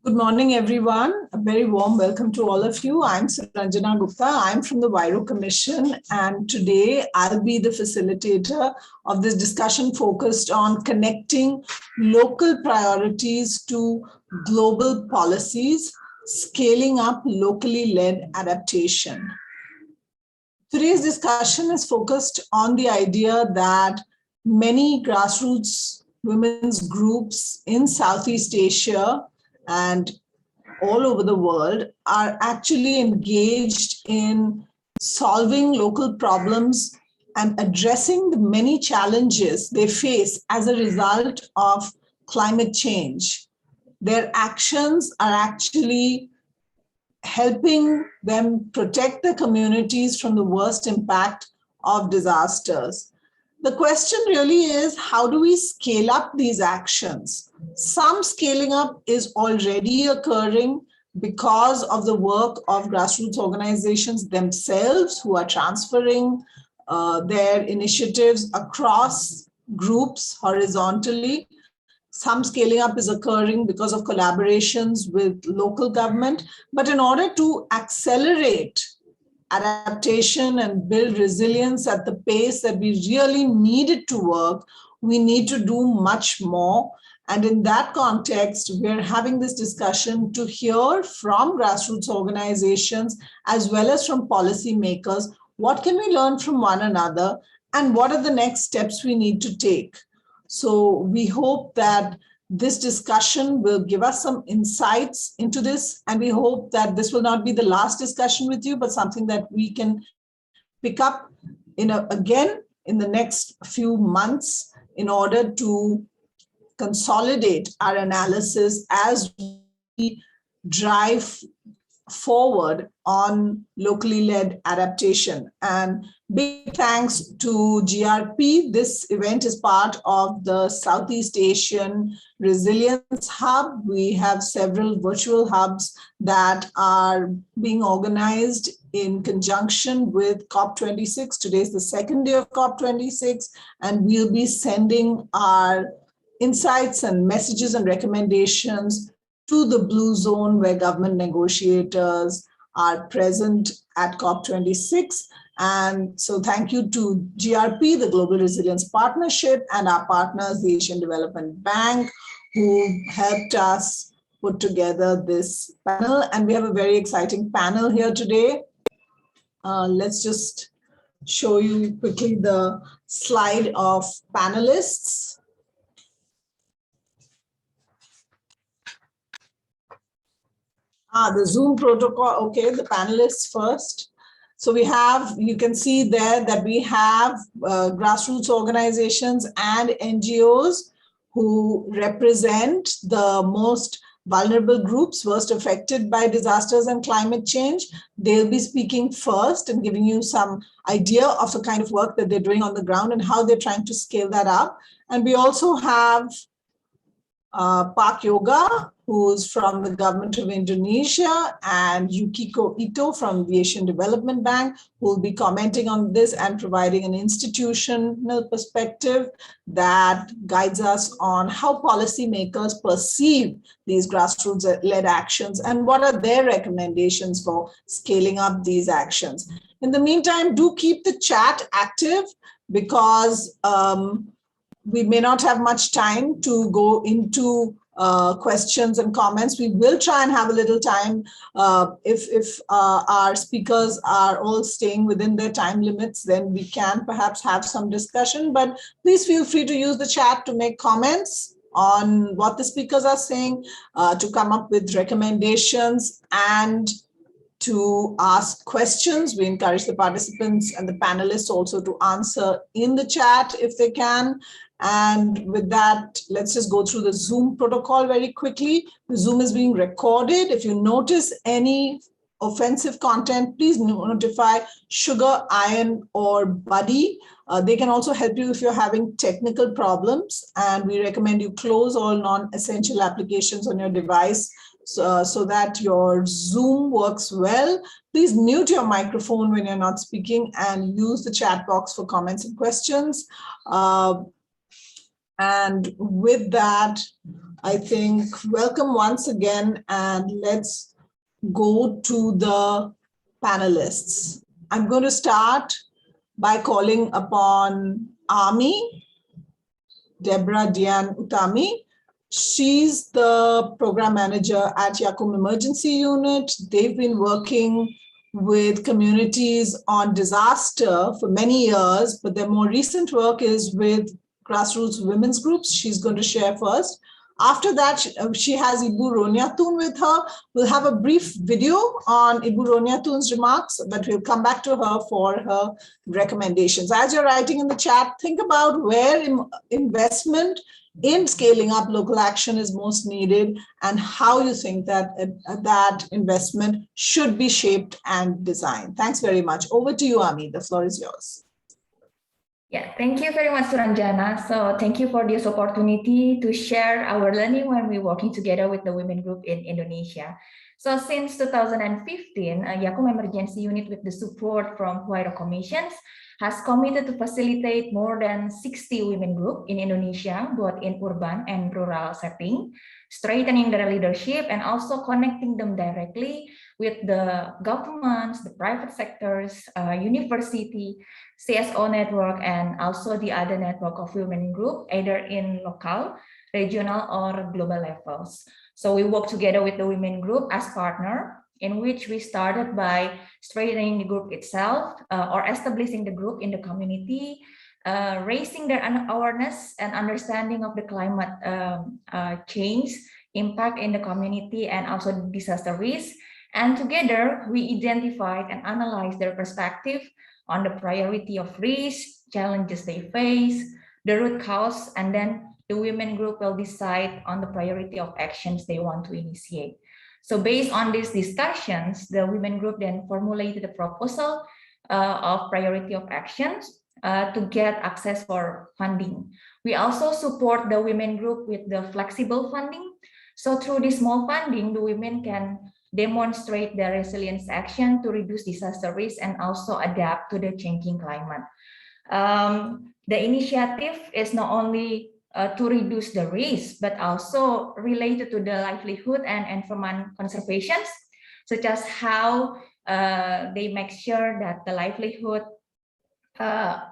Good morning, everyone. A very warm welcome to all of you. I'm Saranjana Gupta. I'm from the Vairo Commission, and today I'll be the facilitator of this discussion focused on connecting local priorities to global policies, scaling up locally led adaptation. Today's discussion is focused on the idea that many grassroots women's groups in Southeast Asia and all over the world are actually engaged in solving local problems and addressing the many challenges they face as a result of climate change. Their actions are actually helping them protect the communities from the worst impact of disasters. The question really is, how do we scale up these actions? Some scaling up is already occurring because of the work of grassroots organizations themselves who are transferring their initiatives across groups horizontally. Some scaling up is occurring because of collaborations with local government. But in order to accelerate adaptation and build resilience at the pace that we really need it to work, we need to do much more. And in that context, we're having this discussion to hear from grassroots organizations as well as from policymakers. What can we learn from one another, and what are the next steps we need to take? So we hope that this discussion will give us some insights into this, and we hope that this will not be the last discussion with you, but something that we can pick up again in the next few months in order to consolidate our analysis as we drive forward on locally led adaptation. And big thanks to GRP. This event is part of the Southeast Asian Resilience Hub. We have several virtual hubs that are being organized in conjunction with COP26. Today is the second day of COP26, and we'll be sending our insights and messages and recommendations to the Blue Zone, where government negotiators are present at COP26. And so thank you to GRP, the Global Resilience Partnership, and our partners, the Asian Development Bank, who helped us put together this panel. And we have a very exciting panel here today. Let's just show you quickly the slide of panelists. The Zoom protocol. Okay, the panelists first. So we have, you can see there that we have grassroots organizations and NGOs who represent the most vulnerable groups worst affected by disasters and climate change. They'll be speaking first and giving you some idea of the kind of work that they're doing on the ground and how they're trying to scale that up. And we also have Park Yoga, who's from the government of Indonesia, and Yukiko Ito from the Asian Development Bank, who will be commenting on this and providing an institutional perspective that guides us on how policymakers perceive these grassroots-led actions and what are their recommendations for scaling up these actions. In the meantime, do keep the chat active because we may not have much time to go into questions and comments. We will try and have a little time if our speakers are all staying within their time limits, then we can perhaps have some discussion. But please feel free to use the chat to make comments on what the speakers are saying, to come up with recommendations, and to ask questions. We encourage the participants and the panelists also to answer in the chat if they can. And with that, let's just go through the Zoom protocol very quickly. The Zoom is being recorded. If you notice any offensive content, please notify Sugar, Iron, or Buddy. They can also help you if you're having technical problems. And we recommend you close all non-essential applications on your device so that your Zoom works well. Please mute your microphone when you're not speaking and use the chat box for comments and questions. And with that, I think welcome once again, and let's go to the panelists. I'm going to start by calling upon Ami, Deborah Diane Utami. She's the program manager at Yakum Emergency Unit. They've been working with communities on disaster for many years, but their more recent work is with grassroots women's groups. She's going to share first. After that, she has Ibu Roniatun with her. We'll have a brief video on Ibu Roniatun's remarks, but we'll come back to her for her recommendations. As you're writing in the chat, think about where investment in scaling up local action is most needed and how you think that that investment should be shaped and designed. Thanks very much. Over to you, Ami. The floor is yours. Yeah, thank you very much, Suranjana. So thank you for this opportunity to share our learning when we're working together with the women group in Indonesia. So since 2015, Yakum Emergency Unit, with the support from Huairou Commissions, has committed to facilitate more than 60 women groups in Indonesia, both in urban and rural setting, strengthening their leadership and also connecting them directly with the governments, the private sectors, university, CSO network, and also the other network of women group, either in local, regional, or global levels. So we work together with the women group as partner, in which we started by strengthening the group itself or establishing the group in the community, raising their awareness and understanding of the climate change impact in the community and also disaster risk. And together we identified and analyzed their perspective on the priority of risk, challenges they face, the root cause, and then the women group will decide on the priority of actions they want to initiate. So based on these discussions, the women group then formulated a proposal of priority of actions to get access for funding. We also support the women group with the flexible funding. So through this small funding, the women can demonstrate their resilience action to reduce disaster risk and also adapt to the changing climate. The initiative is not only to reduce the risk, but also related to the livelihood and environment conservation, such as how they make sure that the livelihood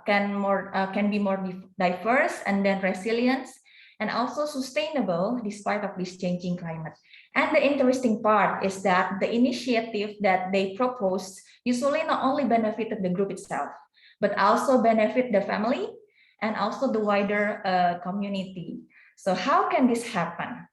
can be more diverse and then resilient and also sustainable despite of this changing climate. And the interesting part is that the initiative that they proposed usually not only benefited the group itself, but also benefit the family and also the wider community. So how can this happen?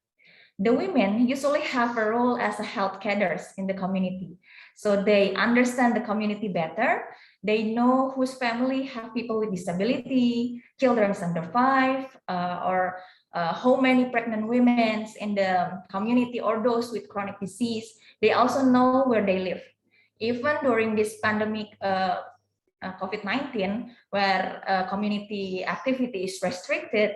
The women usually have a role as a health carers in the community. So they understand the community better. They know whose family have people with disability, children under 5, or how many pregnant women in the community or those with chronic disease. They also know where they live. Even during this pandemic COVID-19, where community activity is restricted,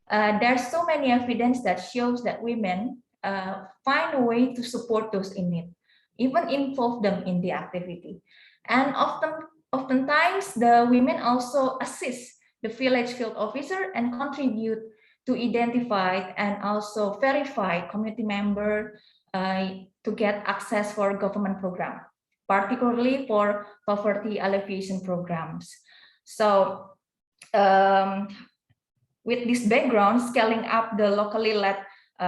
there's so many evidence that shows that women find a way to support those in need, even involve them in the activity. And oftentimes the women also assist the village field officer and contribute to identify and also verify community member to get access for government program, particularly for poverty alleviation programs. So with this background, scaling up the locally led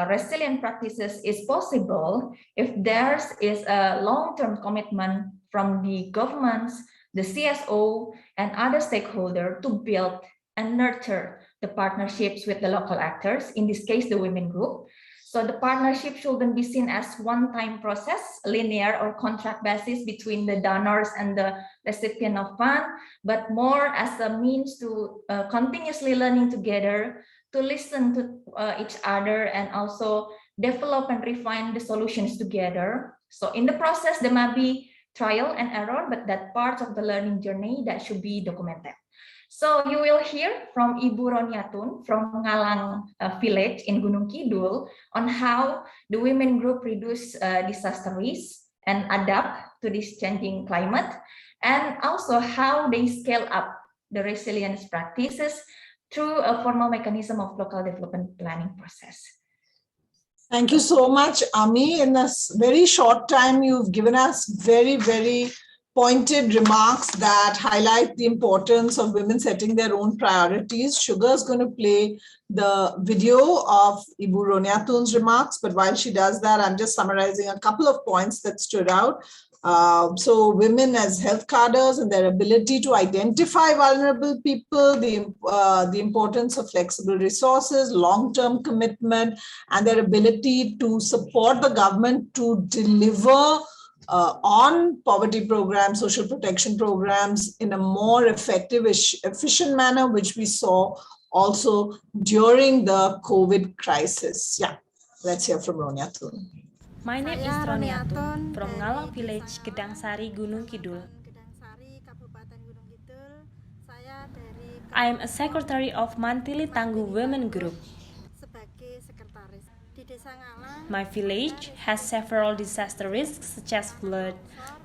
resilient practices is possible if there is a long-term commitment from the governments, the CSO, and other stakeholders to build and nurture the partnerships with the local actors, in this case, the women group. So the partnership shouldn't be seen as one-time process, linear or contract basis between the donors and the recipient of fund, but more as a means to continuously learning together, to listen to each other and also develop and refine the solutions together. So in the process, there might be trial and error, but that part of the learning journey that should be documented. So you will hear from Ibu Roniatun from Ngalang village in Gunung Kidul on how the women group reduce disaster risk and adapt to this changing climate, and also how they scale up the resilience practices through a formal mechanism of local development planning process. Thank you so much, Ami. In this very short time, you've given us very, very pointed remarks that highlight the importance of women setting their own priorities. Sugar is going to play the video of Ibu Roniatun's remarks, but while she does that, I'm just summarizing a couple of points that stood out. So women as health carders and their ability to identify vulnerable people, the importance of flexible resources, long-term commitment, and their ability to support the government to deliver on poverty programs, social protection programs in a more effective, efficient manner, which we saw also during the COVID crisis. Yeah, let's hear from Roniatun. My name is Roniatun from Ngalang Village, Gedang Sari, Gunung Kidul. I am a secretary of Mantili Tangguh Women Group. My village has several disaster risks such as flood,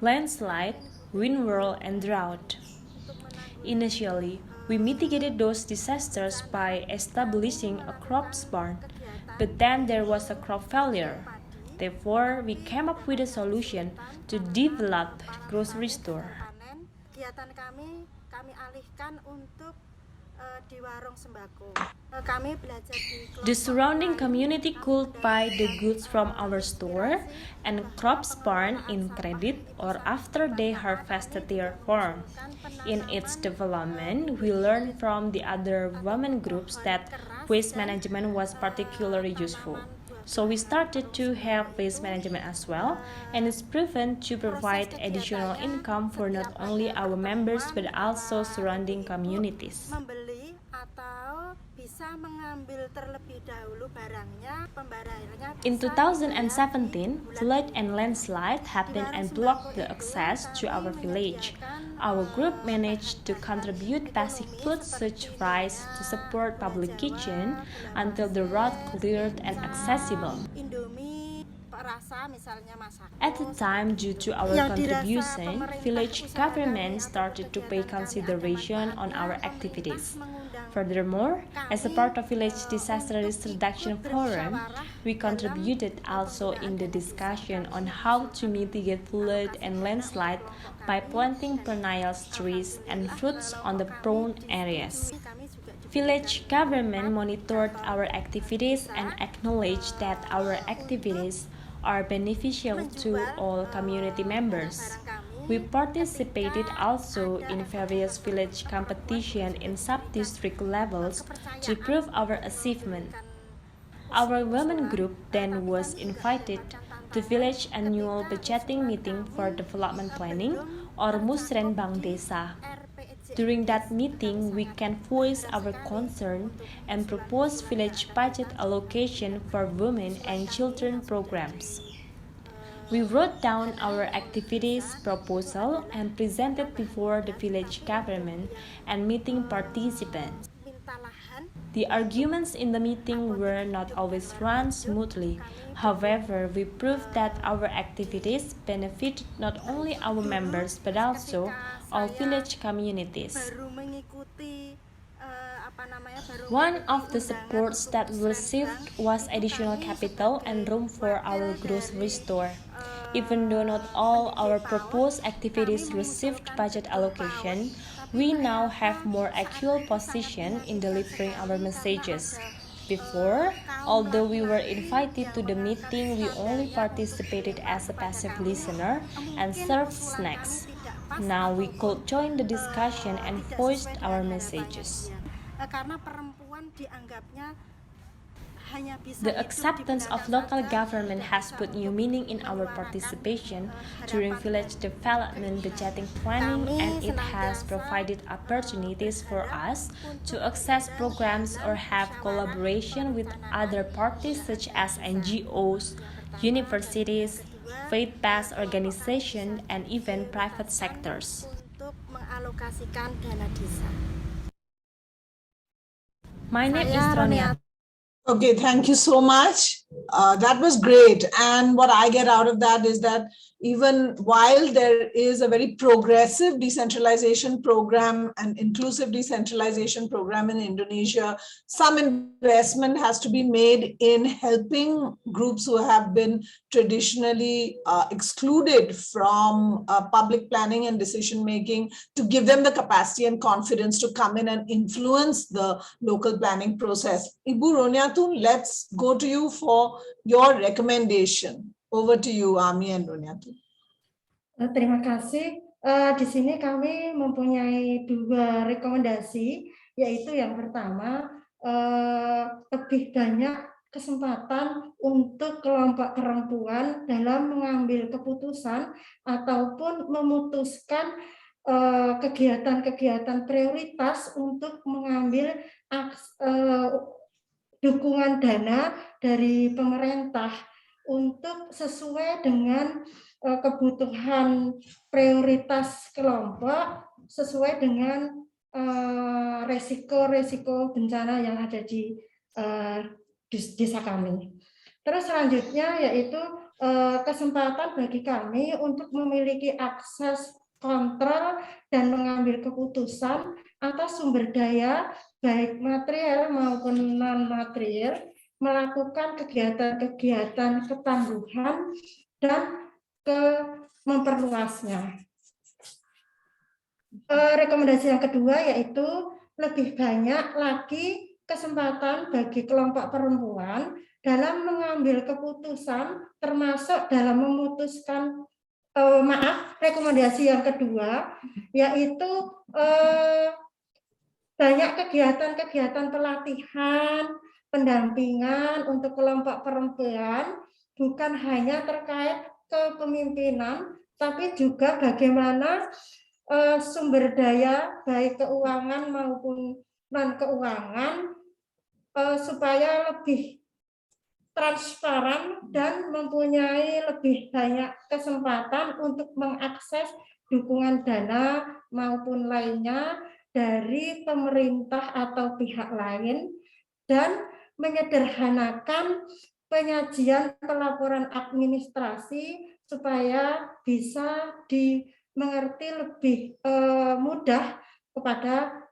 landslide, wind whirl, and drought. Initially, we mitigated those disasters by establishing a crops barn, but then there was a crop failure. Therefore, we came up with a solution to develop grocery store. The surrounding community could buy the goods from our store and crops barn in credit or after they harvested their farm. In its development, we learned from the other women groups that waste management was particularly useful. So we started to have waste management as well, and it's proven to provide additional income for not only our members but also surrounding communities. In 2017, flood and landslide happened and blocked the access to our village. Our group managed to contribute basic food such as rice to support public kitchen until the road cleared and accessible. At the time, due to our contribution, village government started to pay consideration on our activities. Furthermore, as a part of Village Disaster Risk Reduction Forum, we contributed also in the discussion on how to mitigate flood and landslide by planting perennial trees and fruits on the prone areas. Village government monitored our activities and acknowledged that our activities are beneficial to all community members. We participated also in various village competitions in sub-district levels to prove our achievement. Our women group then was invited to village annual budgeting meeting for development planning or Musrenbang Desa. During that meeting, we can voice our concern and propose village budget allocation for women and children programs. We wrote down our activities proposal and presented before the village government and meeting participants. The arguments in the meeting were not always run smoothly. However, we proved that our activities benefit not only our members but also all village communities. One of the supports that we received was additional capital and room for our grocery store. Even though not all our proposed activities received budget allocation, we now have more actual position in delivering our messages. Before, although we were invited to the meeting, we only participated as a passive listener and served snacks. Now we could join the discussion and voiced our messages. The acceptance of local government has put new meaning in our participation during village development budgeting planning, and it has provided opportunities for us to access programs or have collaboration with other parties such as NGOs, universities, faith-based organizations, and even private sectors. My name is Ronia. Okay, thank you so much. That was great. And what I get out of that is that even while there is a very progressive decentralization program and inclusive decentralization program in Indonesia, some investment has to be made in helping groups who have been traditionally excluded from public planning and decision making, to give them the capacity and confidence to come in and influence the local planning process. Ibu Roniatun, let's go to you for your recommendation. Over to you, Ami and Roniatun. Terima kasih. Di sini kami mempunyai 2 rekomendasi, yaitu yang pertama, lebih banyak kesempatan untuk kelompok perempuan dalam mengambil keputusan ataupun memutuskan kegiatan-kegiatan prioritas untuk mengambil dukungan dana dari pemerintah untuk sesuai dengan kebutuhan prioritas kelompok, sesuai dengan resiko-resiko bencana yang ada di desa kami. Terus selanjutnya yaitu kesempatan bagi kami untuk memiliki akses kontrol dan mengambil keputusan atas sumber daya baik material maupun non-material, melakukan kegiatan-kegiatan ketangguhan dan memperluasnya. Rekomendasi yang kedua yaitu lebih banyak lagi kesempatan bagi kelompok perempuan dalam mengambil keputusan, termasuk dalam memutuskan rekomendasi yang kedua yaitu banyak kegiatan-kegiatan pelatihan, pendampingan untuk kelompok perempuan, bukan hanya terkait kepemimpinan, tapi juga bagaimana sumber daya baik keuangan maupun non keuangan supaya lebih transparan dan mempunyai lebih banyak kesempatan untuk mengakses dukungan dana maupun lainnya dari pemerintah atau pihak lain, dan menyederhanakan penyajian pelaporan administrasi supaya bisa dimengerti lebih mudah kepada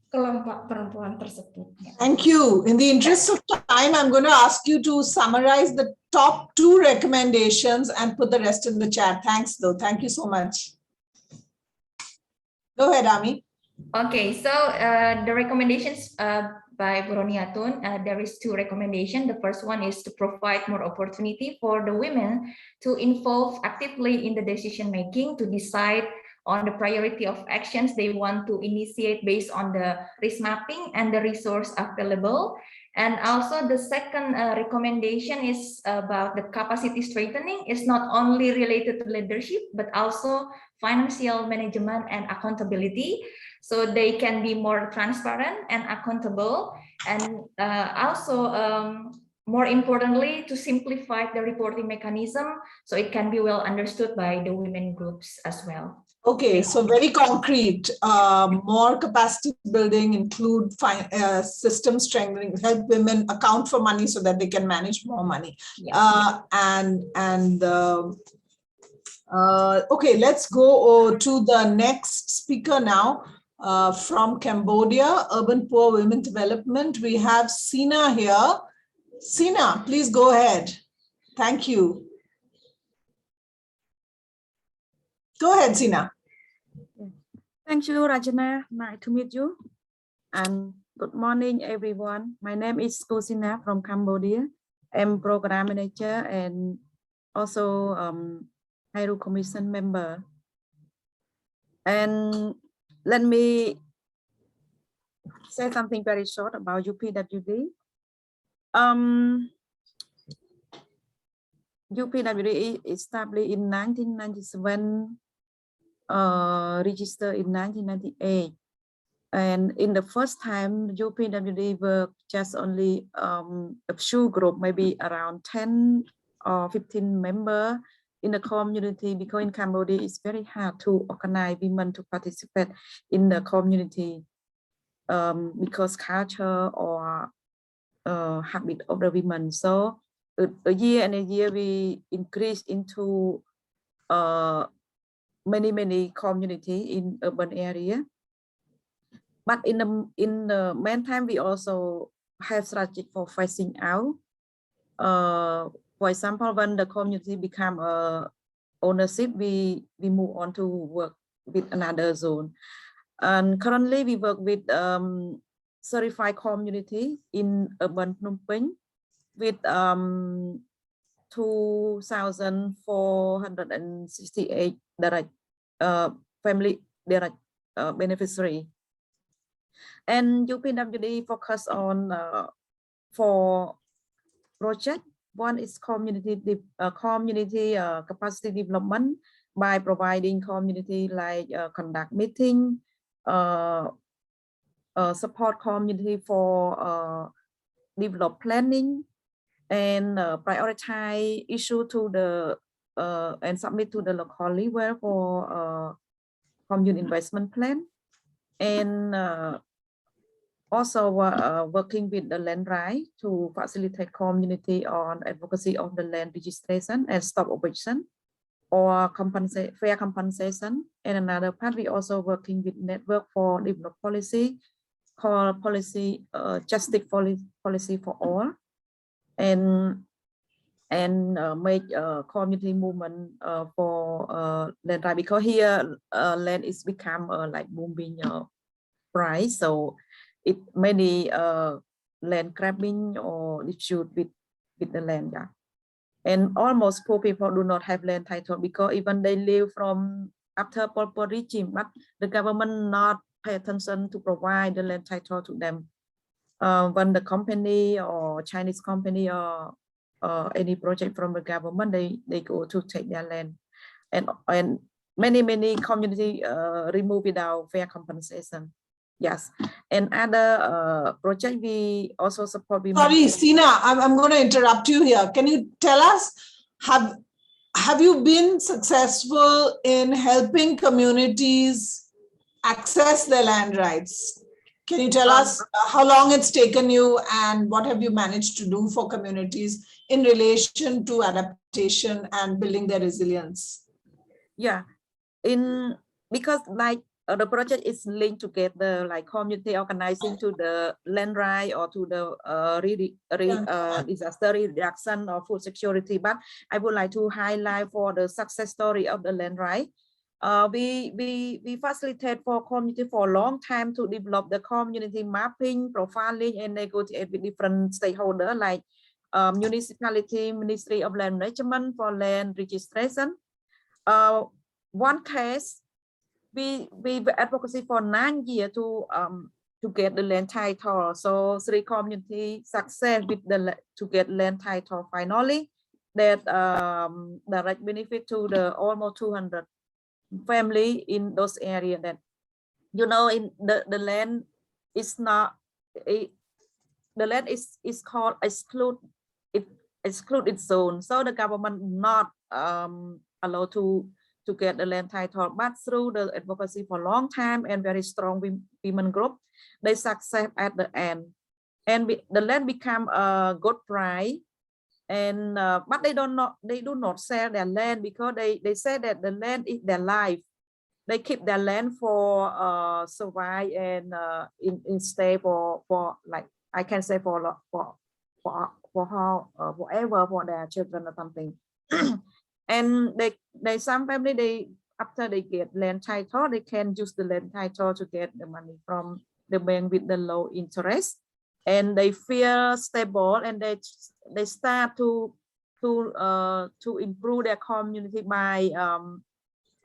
kelompok perempuan tersebut. Thank you. In the interest of time, I'm going to ask you to summarize the top 2 recommendations and put the rest in the chat. Thanks, though. Thank you so much. Go ahead, Ami. Okay, so the recommendations by Bu Roniatun, there is 2 recommendations. The first one is to provide more opportunity for the women to involve actively in the decision making, to decide on the priority of actions they want to initiate based on the risk mapping and the resource available. And also the second recommendation is about the capacity strengthening. It's not only related to leadership, but also financial management and accountability. So they can be more transparent and accountable, and also more importantly, to simplify the reporting mechanism so it can be well understood by the women groups as well. Okay, so very concrete, more capacity building, include system strengthening, help women account for money so that they can manage more money. Yeah. Okay, let's go to the next speaker now. From Cambodia, Urban Poor Women Development. We have Sina here. Sina, please go ahead. Thank you. Go ahead, Sina. Thank you, Ranjana. Nice to meet you. And good morning, everyone. My name is Sina from Cambodia. I'm program manager and also HIRU Commission member. And let me say something very short about UPWD. UPWD established in 1997, registered in 1998. And in the first time, UPWD were just only a few group, maybe around 10 or 15 members in the community, because in Cambodia it's very hard to organize women to participate in the community because culture or habit of the women. So a year and a year we increase into many community in urban area. But in the meantime, we also have strategy for phasing out. For example, when the community become ownership, we move on to work with another zone. And currently, we work with certified community in urban Phnom Penh with 2,468 direct family direct beneficiary. And UPWD focus on 4 projects. One is community capacity development by providing community like conduct meeting, support community for develop planning, and prioritize issue to the and submit to the local level for commune investment plan, and also working with the land right to facilitate community on advocacy of the land registration and stop eviction or fair compensation. And another part, we also working with network for develop policy called policy justice policy for all, and make community movement for land right, because here land is become like booming price, so it many land grabbing or dispute with the land. Yeah. And almost poor people do not have land title because even they live from after Pol Pot regime, but the government not pay attention to provide the land title to them. When the company or Chinese company or any project from the government, they go to take their land, and many community remove without fair compensation. Yes, and other project we also support. Sorry, Sina, I'm going to interrupt you here. Can you tell us, have you been successful in helping communities access their land rights? Can you tell us how long it's taken you and what have you managed to do for communities in relation to adaptation and building their resilience? Yeah, because like the project is linked together, like community organizing to the land right or to the disaster reduction or food security. But I would like to highlight for the success story of the land right. We facilitate for community for a long time to develop the community mapping, profiling, and negotiate with different stakeholders like municipality, Ministry of Land Management for land registration. One case, we advocacy for 9 years to get the land title. So 3 community success with to get land title finally, that direct benefit to the almost 200 family in those areas. That in the land is not the land is called exclude its zone, so the government not allowed to get the land title, but through the advocacy for a long time and very strong women group, they success at the end, and the land become a good price. And but they do not sell their land because they say that the land is their life. They keep their land for survive and stay for like I can say for forever for their children or something. And some family, after they get land title, they can use the land title to get the money from the bank with the low interest, and they feel stable, and they start to improve their community by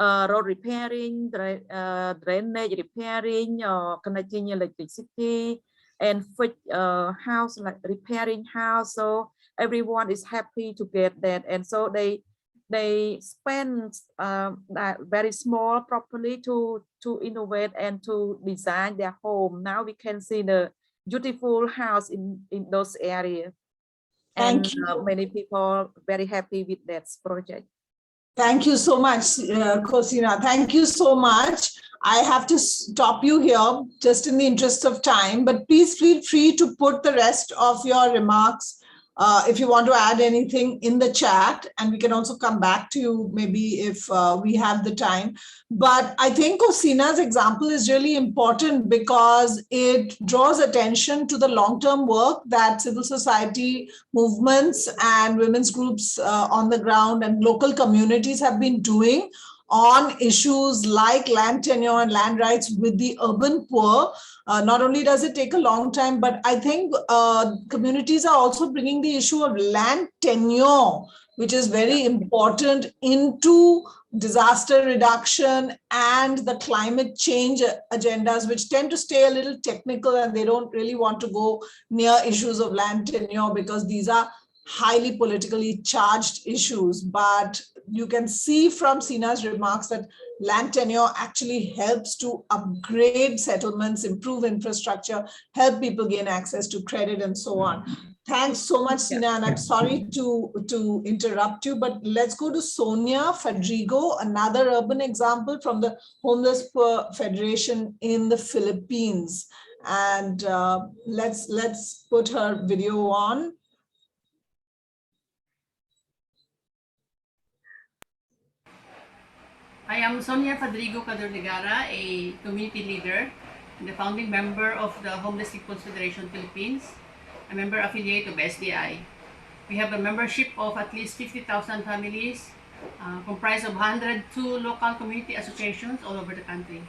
road repairing, drainage repairing, connecting electricity, and house, like repairing house. So everyone is happy to get that, and so they spend that very small properly to innovate and to design their home. Now we can see the beautiful house in those areas. Thank and you. Many people very happy with that project. Thank you so much, Kosina. Thank you so much. I have to stop you here just in the interest of time, but please feel free to put the rest of your remarks if you want to add anything in the chat, and we can also come back to you maybe if we have the time. But I think Osina's example is really important because it draws attention to the long-term work that civil society movements and women's groups on the ground and local communities have been doing on issues like land tenure and land rights with the urban poor. Not only does it take a long time, but I think communities are also bringing the issue of land tenure, which is very important, into disaster reduction and the climate change agendas, which tend to stay a little technical, and they don't really want to go near issues of land tenure because these are highly politically charged issues. But you can see from Sina's remarks that land tenure actually helps to upgrade settlements, improve infrastructure, help people gain access to credit, and so on. Thanks so much, Sina, and I'm sorry to interrupt you, but let's go to Sonia Fadrigo, another urban example from the Homeless Poor Federation in the Philippines. And let's put her video on. I am Sonia Fadrigo Cadornegara, a community leader and the founding member of the Homeless People's Federation Philippines, a member affiliate of SDI. We have a membership of at least 50,000 families, comprised of 102 local community associations all over the country.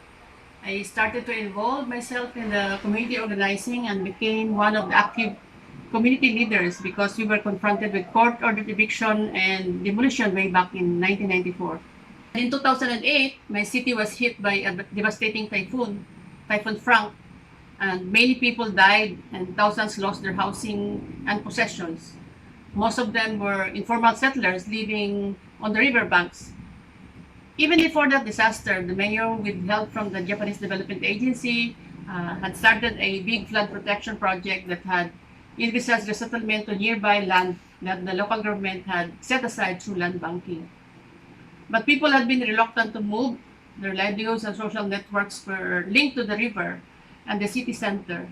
I started to involve myself in the community organizing and became one of the active community leaders because we were confronted with court-ordered eviction and demolition way back in 1994. In 2008, my city was hit by a devastating typhoon, Typhoon Frank, and many people died and thousands lost their housing and possessions. Most of them were informal settlers living on the riverbanks. Even before that disaster, the mayor, with help from the Japanese Development Agency, had started a big flood protection project that had envisaged resettlement to nearby land that the local government had set aside through land banking. But people had been reluctant to move. Their livelihoods and social networks were linked to the river and the city center.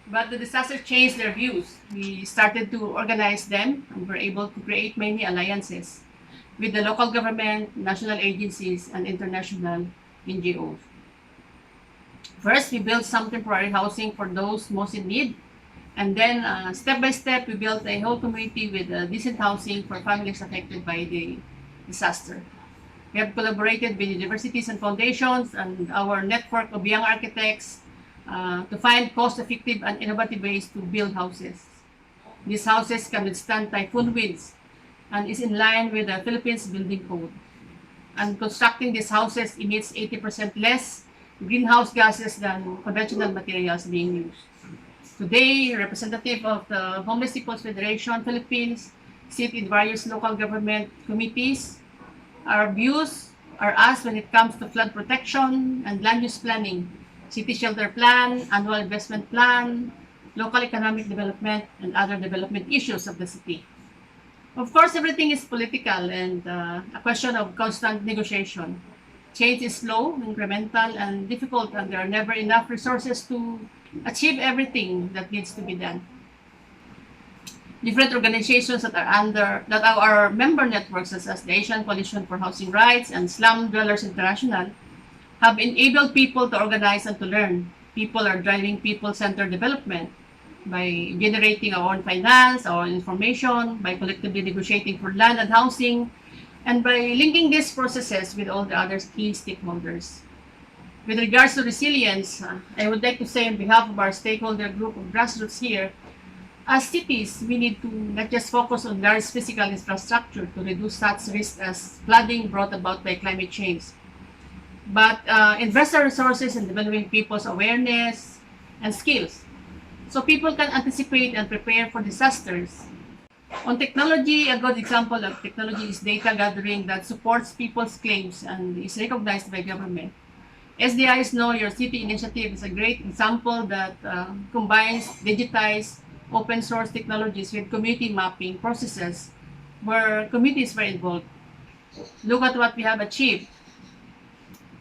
But the disaster changed their views. We started to organize them and were able to create many alliances with the local government, national agencies, and international NGOs. First, we built some temporary housing for those most in need. And then, step by step, we built a whole community with decent housing for families affected by the disaster. We have collaborated with universities and foundations and our network of young architects to find cost-effective and innovative ways to build houses. These houses can withstand typhoon winds and is in line with the Philippines Building Code. And constructing these houses emits 80% less greenhouse gases than conventional materials being used. Today, representative of the Homeless People's Federation Philippines sit in various local government committees. Our views are asked when it comes to flood protection and land use planning, city shelter plan, annual investment plan, local economic development, and other development issues of the city. Of course, everything is political and a question of constant negotiation. Change is slow, incremental, and difficult, and there are never enough resources to achieve everything that needs to be done. Different organizations that are our member networks, such as the Asian Coalition for Housing Rights and Slum Dwellers International, have enabled people to organize and to learn. People are driving people-centered development by generating our own finance, our own information, by collectively negotiating for land and housing, and by linking these processes with all the other key stakeholders. With regards to resilience, I would like to say on behalf of our stakeholder group of grassroots here, as cities, we need to not just focus on large physical infrastructure to reduce such risks as flooding brought about by climate change, but invest our resources in developing people's awareness and skills so people can anticipate and prepare for disasters. On technology, a good example of technology is data gathering that supports people's claims and is recognized by government. SDI's Know Your City initiative is a great example that combines digitized open source technologies with community mapping processes where communities were involved. Look at what we have achieved.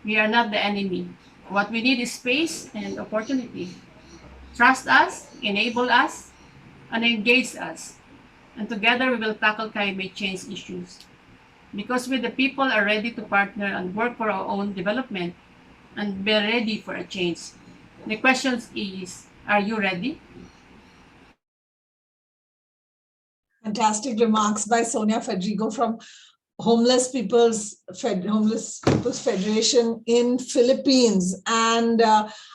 We are not the enemy. What we need is space and opportunity. Trust us, enable us, and engage us. and together we will tackle climate change issues. Because we the people are ready to partner and work for our own development and be ready for a change. The question is, are you ready? Fantastic remarks by Sonia Fedrigo from Homeless People's Federation in Philippines. And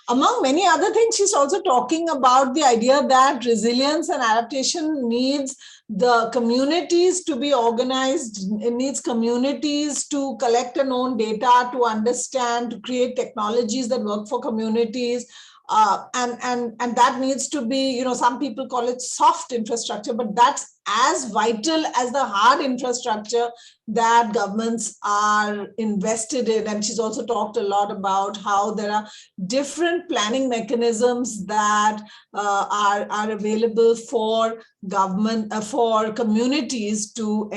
among many other things, she's also talking about the idea that resilience and adaptation needs the communities to be organized. It needs communities to collect and own data, to understand, to create technologies that work for communities. And that needs to be, some people call it soft infrastructure, but that's as vital as the hard infrastructure that governments are invested in. And she's also talked a lot about how there are different planning mechanisms that are available for government, for communities to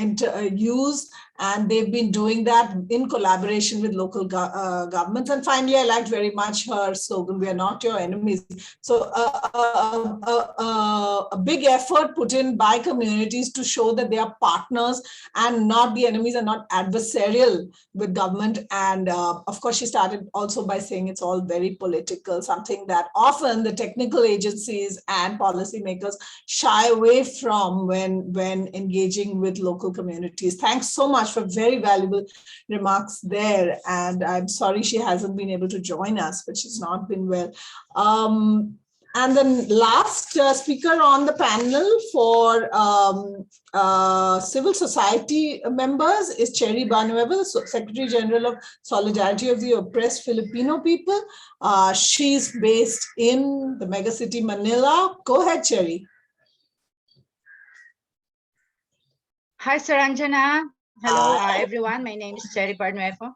use. And they've been doing that in collaboration with local governments. And finally, I liked very much her slogan, "We are not your enemies." So a big effort put in by communities to show that they are partners and not the enemies, and not adversarial with government. And of course, she started also by saying it's all very political, something that often the technical agencies and policymakers shy away from when engaging with local communities. Thanks so much for very valuable remarks there. And I'm sorry she hasn't been able to join us, but she's not been well. And the last speaker on the panel for civil society members is Cherry Barnuevo, Secretary General of Solidarity of the Oppressed Filipino People. She's based in the megacity Manila. Go ahead, Cherry. Hi, Saranjana. Hello, everyone. My name is Cherry Barnuevo.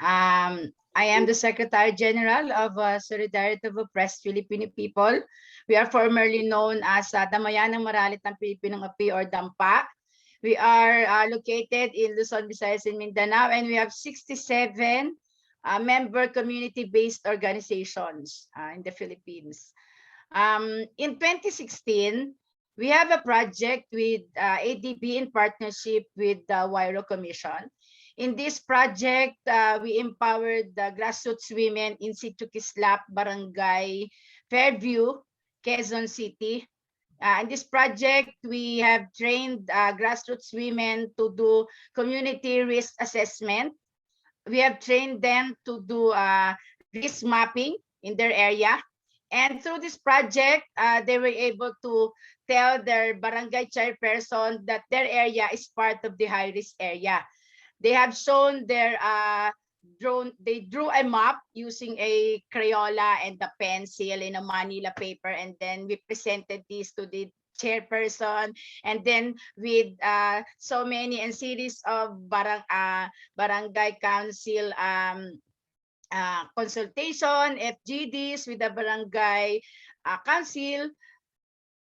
I am the Secretary General of Solidarity of Oppressed Filipino People. We are formerly known as Damayanang Maralit ng Pilipinong Api, or DAMPA. We are located in Luzon, Visayas, and Mindanao, and we have 67 member community-based organizations in the Philippines. In 2016, we have a project with ADB in partnership with the Wairo Commission. In this project, we empowered the grassroots women in Sitio Kislap, Barangay Fairview, Quezon City. In this project, we have trained grassroots women to do community risk assessment. We have trained them to do risk mapping in their area. And through this project, they were able to tell their barangay chairperson that their area is part of the high-risk area. They have shown their drone. They drew a map using a Crayola and a pencil in a Manila paper, and then we presented this to the chairperson. And then with so many and series of barangay council consultation, FGDs with the barangay council,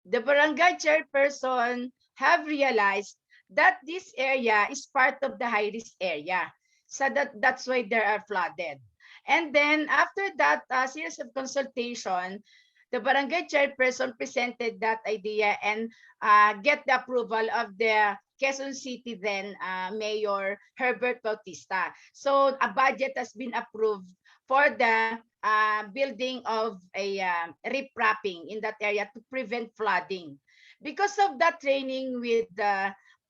the barangay chairperson have realized that this area is part of the high-risk area. So that's why they are flooded. And then after that series of consultation, the barangay chairperson presented that idea and get the approval of the Quezon City then Mayor Herbert Bautista. So a budget has been approved for the building of a riprapping in that area to prevent flooding. Because of that training with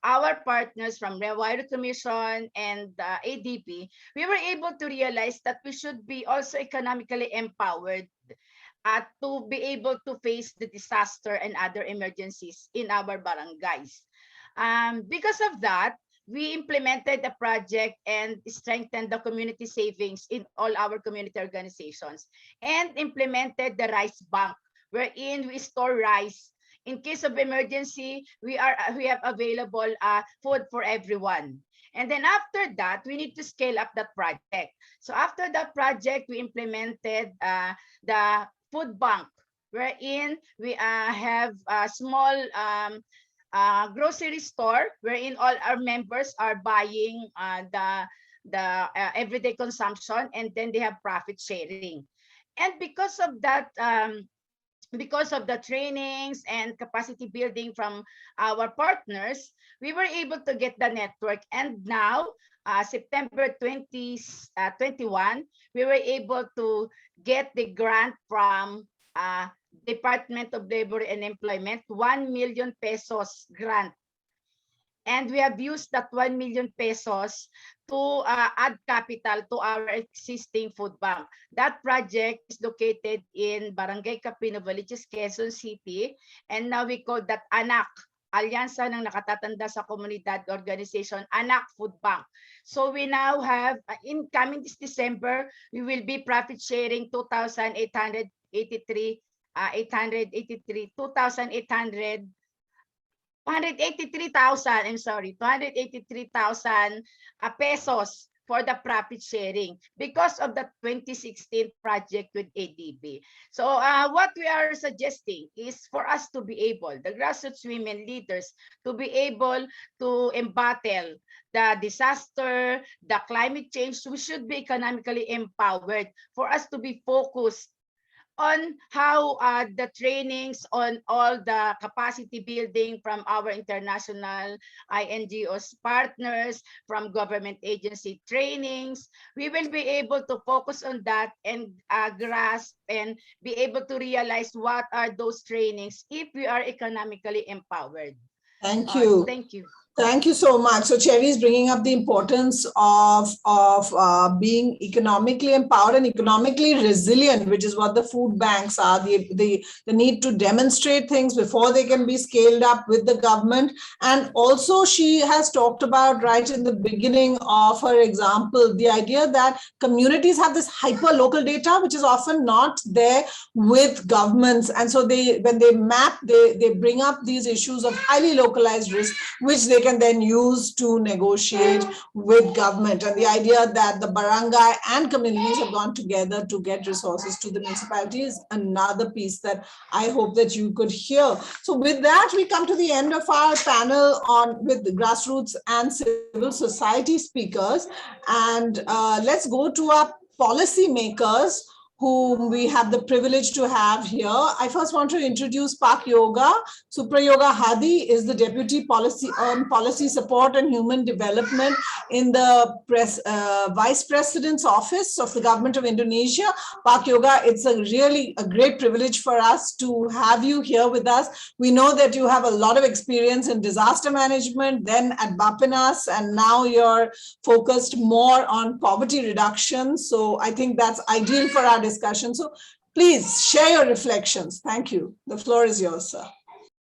our partners from the Wairo Commission and ADB, we were able to realize that we should be also economically empowered to be able to face the disaster and other emergencies in our barangays. Because of that, we implemented a project and strengthened the community savings in all our community organizations, and implemented the rice bank, wherein we store rice. In case of emergency, we have available food for everyone. And then after that, we need to scale up that project. So after that project, we implemented the food bank, wherein we have a small grocery store, wherein all our members are buying the everyday consumption, and then they have profit sharing. And because of that because of the trainings and capacity building from our partners, we were able to get the network. And now, September 2021, we were able to get the grant from Department of Labor and Employment, 1 million pesos grant. And we have used that 1 million pesos to add capital to our existing food bank. That project is located in Barangay Capino, Novaliches, Quezon City. And now we call that ANAC, Alyansa ng Nakatatanda sa Komunidad Organization, ANAC Food Bank. So we now have, incoming this December, we will be profit sharing 2,800 283,000 pesos for the profit sharing because of the 2016 project with ADB. So what we are suggesting is for us to be able, the grassroots women leaders, to be able to embattle the disaster, the climate change. We should be economically empowered for us to be focused on how the trainings on all the capacity building from our international INGOs partners, from government agency trainings, we will be able to focus on that and grasp and be able to realize what are those trainings if we are economically empowered. Thank you. Thank you. Thank you so much. So Cherry is bringing up the importance of being economically empowered and economically resilient, which is what the food banks are. The need to demonstrate things before they can be scaled up with the government. And also she has talked about right in the beginning of her example, the idea that communities have this hyper local data, which is often not there with governments. And so when they map, they bring up these issues of highly localized risk, which they can then use to negotiate with government. And the idea that the barangay and communities have gone together to get resources to the municipality is another piece that I hope that you could hear. So with that, we come to the end of our panel with the grassroots and civil society speakers. And let's go to our policy makers, whom we have the privilege to have here. I first want to introduce Pak Yoga. Suprayoga Hadi is the Deputy Policy Support and Human Development in the Vice President's Office of the Government of Indonesia. Pak Yoga, it's really a great privilege for us to have you here with us. We know that you have a lot of experience in disaster management, then at Bapinas, and now you're focused more on poverty reduction. So I think that's ideal for our discussion. So please share your reflections. Thank you. The floor is yours, sir.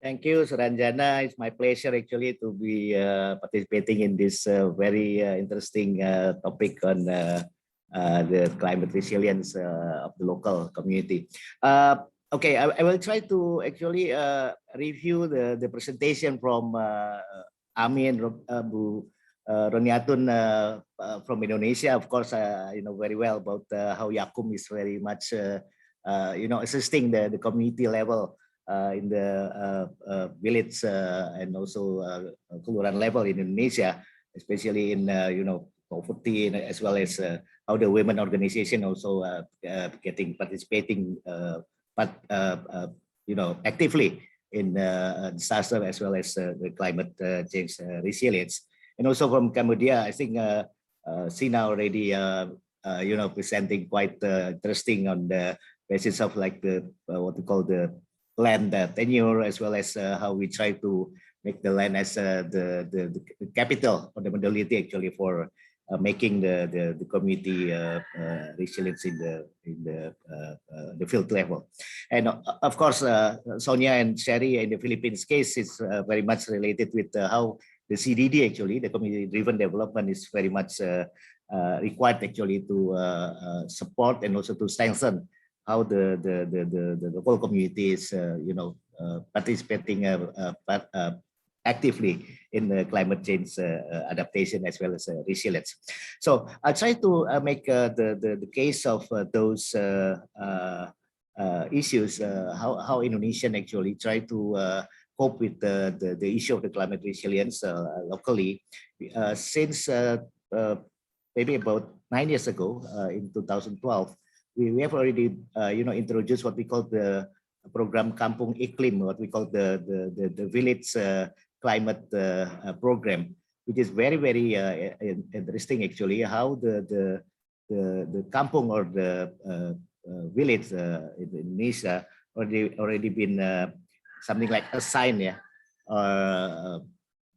Thank you, Suranjana. It's my pleasure actually to be participating in this very interesting topic on the climate resilience of the local community. Okay, I will try to actually review the presentation from Ami and Bu Roniatun from Indonesia. Of course, you know very well about how Yakum is very much, you know, assisting the community level in the village and also kelurahan level in Indonesia, especially in you know poverty, as well as how the women organization also participating, you know, actively in disaster as well as the climate change resilience. And also from Cambodia, I think Sina already, you know, presenting quite interesting on the basis of like the what we call the land tenure, as well as how we try to make the land as the capital or the modality actually for making the community resilience in the field level. And of course, Sonia and Sherry in the Philippines case is very much related with how the CDD actually, the community-driven development, is very much required actually to support and also to strengthen how the local community is, you know, participating actively in the climate change adaptation as well as resilience. So I'll try to make the case of those issues, how Indonesian actually try to cope with the issue of the climate resilience locally. Since maybe about 9 years ago, in 2012, we have already you know introduced what we call the program Kampung Iklim, what we call the village climate program, which is very, very interesting actually, how the kampung or the village in Indonesia already been something like assigned, yeah,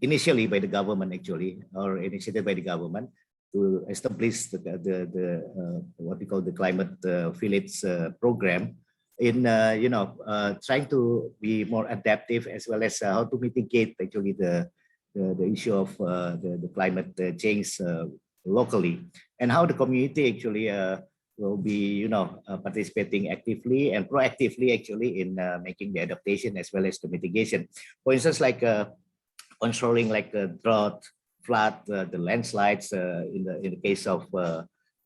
initially by the government actually, or initiated by the government to establish the what we call the climate village program in trying to be more adaptive, as well as how to mitigate actually the issue of the climate change locally, and how the community actually will be participating actively and proactively actually in making the adaptation as well as the mitigation. For instance, like controlling like drought, flood, the landslides in the case of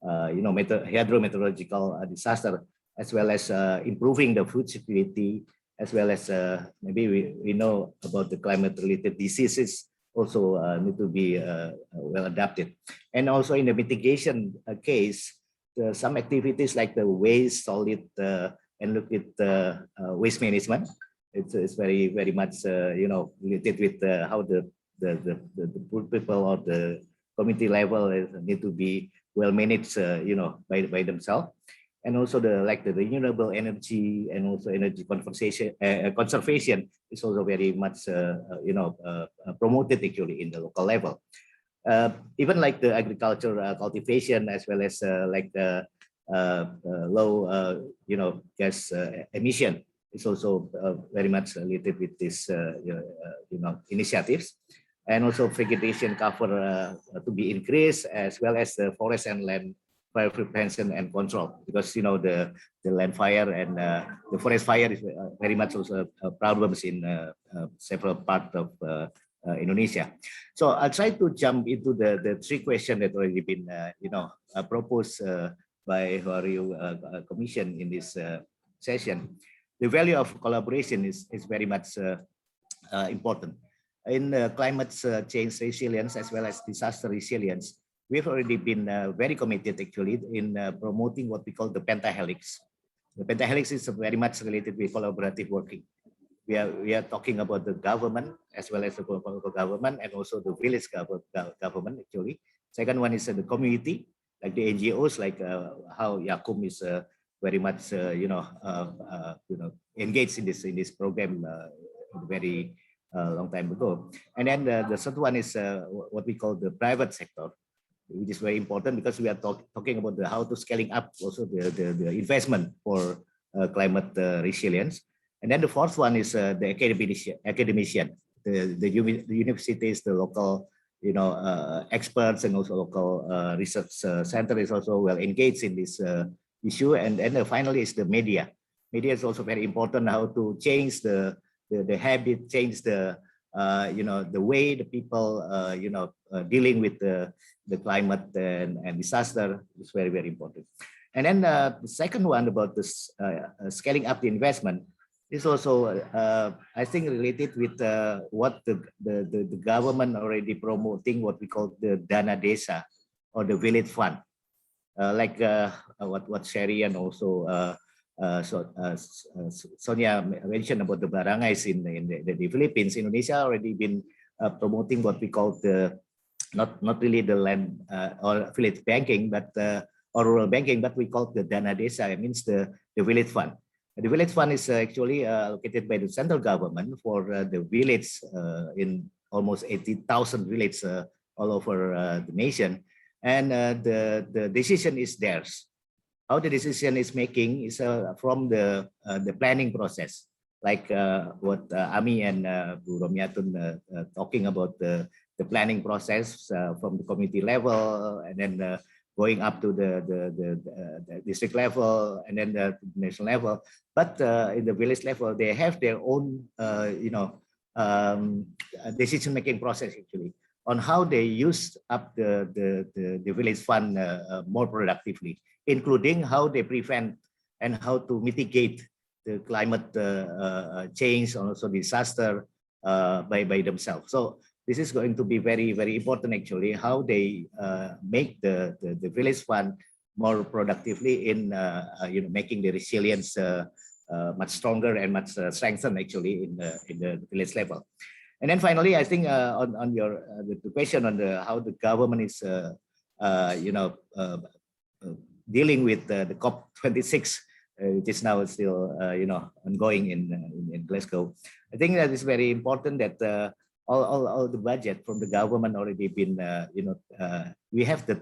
hydrometeorological disaster, as well as improving the food security, as well as maybe we know about the climate related diseases also need to be well adapted. And also in the mitigation case, some activities like the waste, solid and liquid waste management, it's very, very much related with how the poor people or the community level need to be well managed by themselves. And also the renewable energy and also energy conservation is also very much promoted actually in the local level. Even like the agriculture cultivation, as well as low gas emission is also very much related with this initiatives. And also vegetation cover to be increased, as well as the forest and land fire prevention and control, because the land fire and the forest fire is very much also problems in several parts of Indonesia. So I'll try to jump into the three questions that already been proposed by our commission in this session. The value of collaboration is very much important in climate change resilience as well as disaster resilience. We've already been very committed actually in promoting what we call the pentahelix. The pentahelix is very much related with collaborative working. We are talking about the government as well as the local government and also the village government actually. Second one is the community, like the NGOs, like how Yakum is very much engaged in this program very long time ago. And then the third one is what we call the private sector, which is very important because we are talking about how to scaling up also the investment for climate resilience. And then the fourth one is the academician, the universities, the local experts, and also local research center is also well engaged in this issue. And then finally is the media. Media is also very important, how to change the habit, change the way the people dealing with the climate and disaster is very, very important. And then the second one about this scaling up the investment is also I think related with what the government already promoting, what we call the Dana Desa or the village fund, like what Sherry and also Sonia mentioned about the barangays in the Philippines. Indonesia already been promoting what we call the not really the land or village banking, but or rural banking, but we call the Dana Desa. It means the village fund. The village fund is actually allocated by the central government for the village in almost 80,000 villages all over the nation, and the decision is theirs. How the decision is making is from the planning process, like what Ami and Bu Romiatun talking about the planning process from the community level, and then going up to the district level, and then the national level. But in the village level, they have their own decision-making process actually on how they use up the village fund more productively, including how they prevent and how to mitigate the climate change and also disaster by themselves. So this is going to be very, very important actually, how they make the village fund more productively in making the resilience much stronger and much strengthened actually in the village level. And then finally, I think on your the question on how the government is dealing with the COP26, which is now still ongoing in Glasgow. I think that is very important that all the budget from the government already been we have the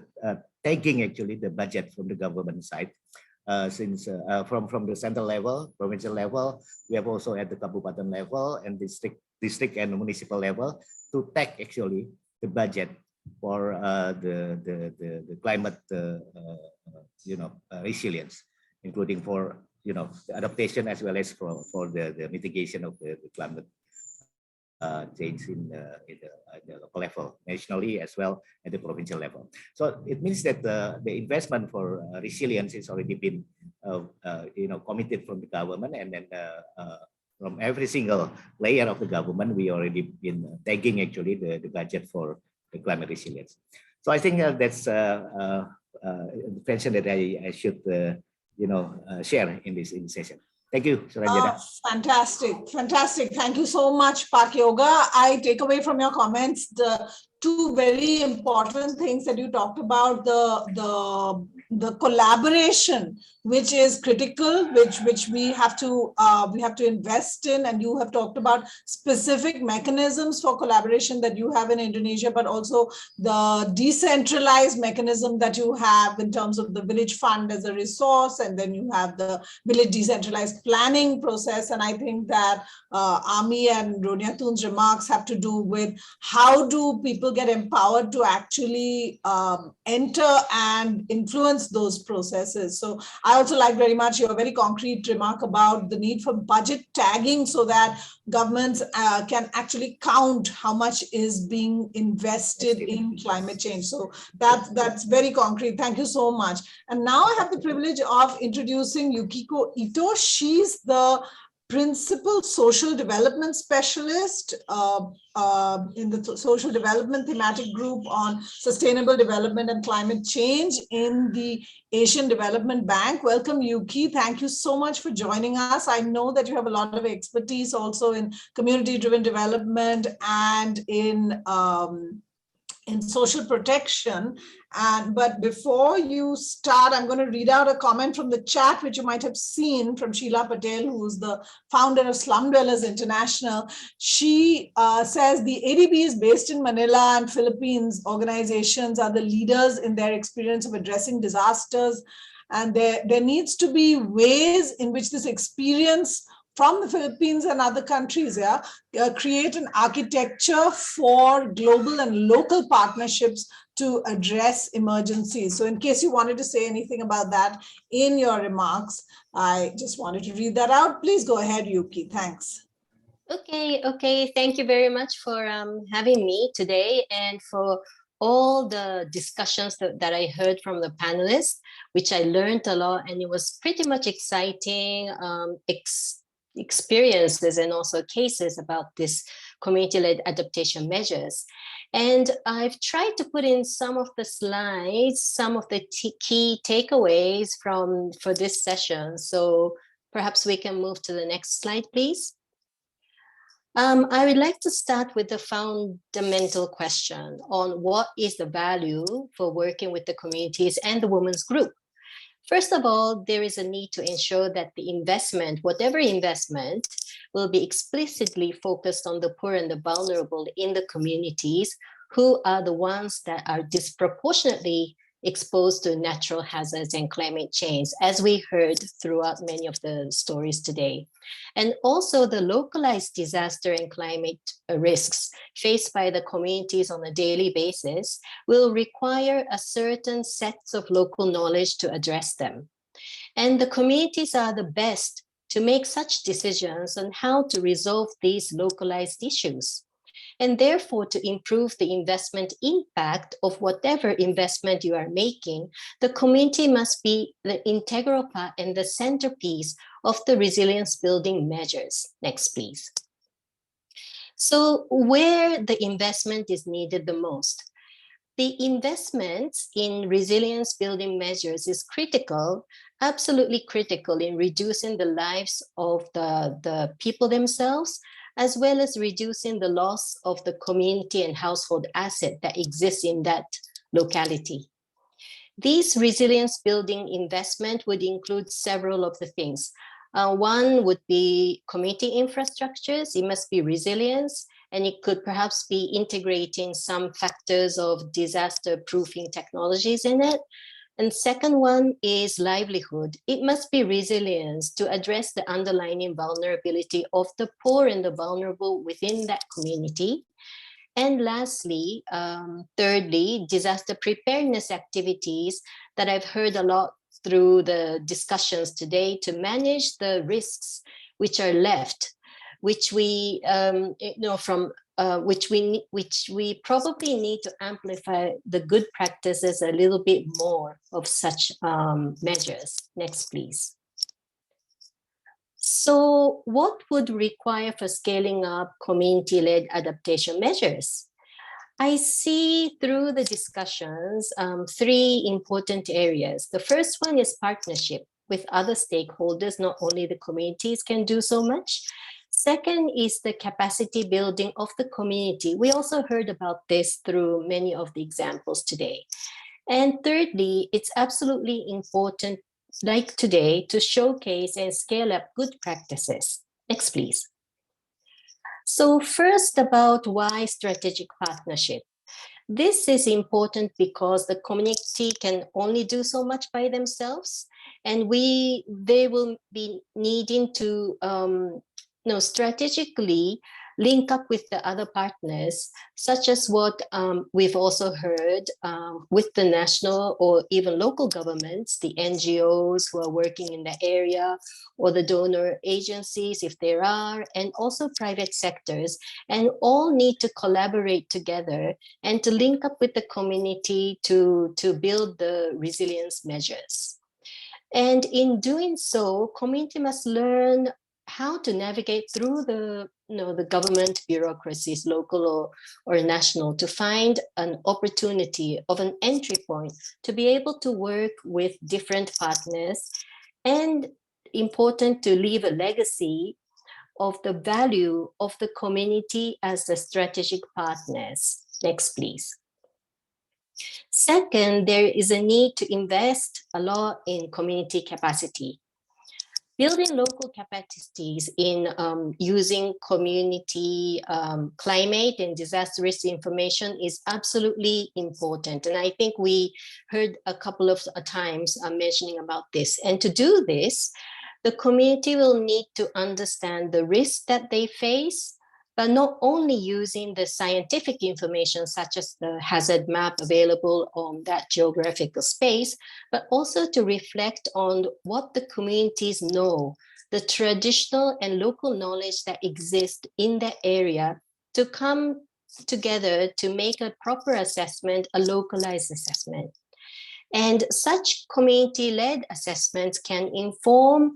taking actually the budget from the government side. Since from the central level, provincial level, we have also at the kabupaten level and district and municipal level to take actually the budget for the climate resilience, including for the adaptation as well as for the mitigation of the climate change in the local level, nationally as well at the provincial level. So it means that the investment for resilience is already been committed from the government, and then from every single layer of the government, we already been taking actually the budget for the climate resilience. So I think that's information that I should share in this session. Thank you, Suranjana. Fantastic, fantastic. Thank you so much, Pak Yoga. I take away from your comments the two very important things that you talked about, the collaboration, which is critical, which we have to invest in, and you have talked about specific mechanisms for collaboration that you have in Indonesia, but also the decentralized mechanism that you have in terms of the village fund as a resource, and then you have the village decentralized planning process. And I think that Ami and Roniatun's remarks have to do with how do people get empowered to actually enter and influence those processes. So I also like very much your very concrete remark about the need for budget tagging so that governments can actually count how much is being invested in climate change. So that's very concrete. Thank you so much. And now I have the privilege of introducing Yukiko Ito. She's the Principal Social Development Specialist in the Social Development Thematic Group on Sustainable Development and Climate Change in the Asian Development Bank. Welcome, Yuki. Thank you so much for joining us. I know that you have a lot of expertise also in community-driven development and in social protection. But before you start, I'm going to read out a comment from the chat, which you might have seen from Sheila Patel, who's the founder of Slum Dwellers International. She says the ADB is based in Manila and Philippines. Organizations are the leaders in their experience of addressing disasters. And there needs to be ways in which this experience from the Philippines and other countries, create an architecture for global and local partnerships to address emergencies. So in case you wanted to say anything about that in your remarks, I just wanted to read that out. Please go ahead, Yuki. Thanks. Okay. Thank you very much for having me today and for all the discussions that I heard from the panelists, which I learned a lot, and it was pretty much exciting experiences and also cases about this community-led adaptation measures. And I've tried to put in some of the slides, some of the key takeaways for this session. So perhaps we can move to the next slide, please. I would like to start with the fundamental question on what is the value for working with the communities and the women's group. First of all, there is a need to ensure that the investment, whatever investment, will be explicitly focused on the poor and the vulnerable in the communities who are the ones that are disproportionately exposed to natural hazards and climate change, as we heard throughout many of the stories today. And also the localized disaster and climate risks faced by the communities on a daily basis will require a certain sets of local knowledge to address them. And the communities are the best to make such decisions on how to resolve these localized issues. And therefore, to improve the investment impact of whatever investment you are making, the community must be the integral part and the centerpiece of the resilience building measures. Next, please. So where the investment is needed the most? The investments in resilience building measures is critical absolutely critical in reducing the lives of the people themselves, as well as reducing the loss of the community and household asset that exists in that locality. These resilience building investment would include several of the things. One would be community infrastructures. It must be resilience, and it could perhaps be integrating some factors of disaster proofing technologies in it. And second one is livelihood. It must be resilience to address the underlying vulnerability of the poor and the vulnerable within that community. And lastly, thirdly, disaster preparedness activities that I've heard a lot through the discussions today to manage the risks which are left, which we, which we probably need to amplify the good practices a little bit more of such measures. Next, please. So what would require for scaling up community-led adaptation measures? I see through the discussions three important areas. The first one is partnership with other stakeholders, not only the communities can do so much. Second is the capacity building of the community. We also heard about this through many of the examples today. And thirdly, it's absolutely important, like today, to showcase and scale up good practices. Next, please. So first, about why strategic partnership. This is important because the community can only do so much by themselves, and they will be needing to strategically link up with the other partners, such as what we've also heard with the national or even local governments, the NGOs who are working in the area, or the donor agencies, if there are, and also private sectors, and all need to collaborate together and to link up with the community to build the resilience measures. And in doing so, community must learn how to navigate through the government bureaucracies, local or national, to find an opportunity of an entry point to be able to work with different partners, and important to leave a legacy of the value of the community as the strategic partners. Next, please. Second, there is a need to invest a lot in community capacity. Building local capacities in using community climate and disaster risk information is absolutely important. And I think we heard a couple of times mentioning about this. And to do this, the community will need to understand the risks that they face, but not only using the scientific information such as the hazard map available on that geographical space, but also to reflect on what the communities know, the traditional and local knowledge that exists in that area, to come together to make a proper assessment, a localized assessment. And such community-led assessments can inform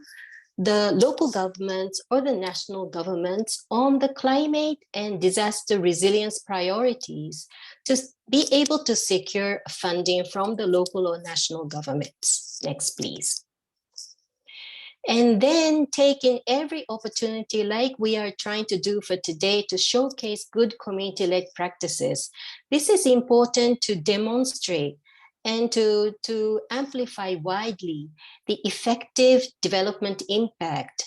the local governments or the national governments on the climate and disaster resilience priorities to be able to secure funding from the local or national governments. Next, please. And then taking every opportunity, like we are trying to do for today, to showcase good community-led practices. This is important to demonstrate and to amplify widely the effective development impact.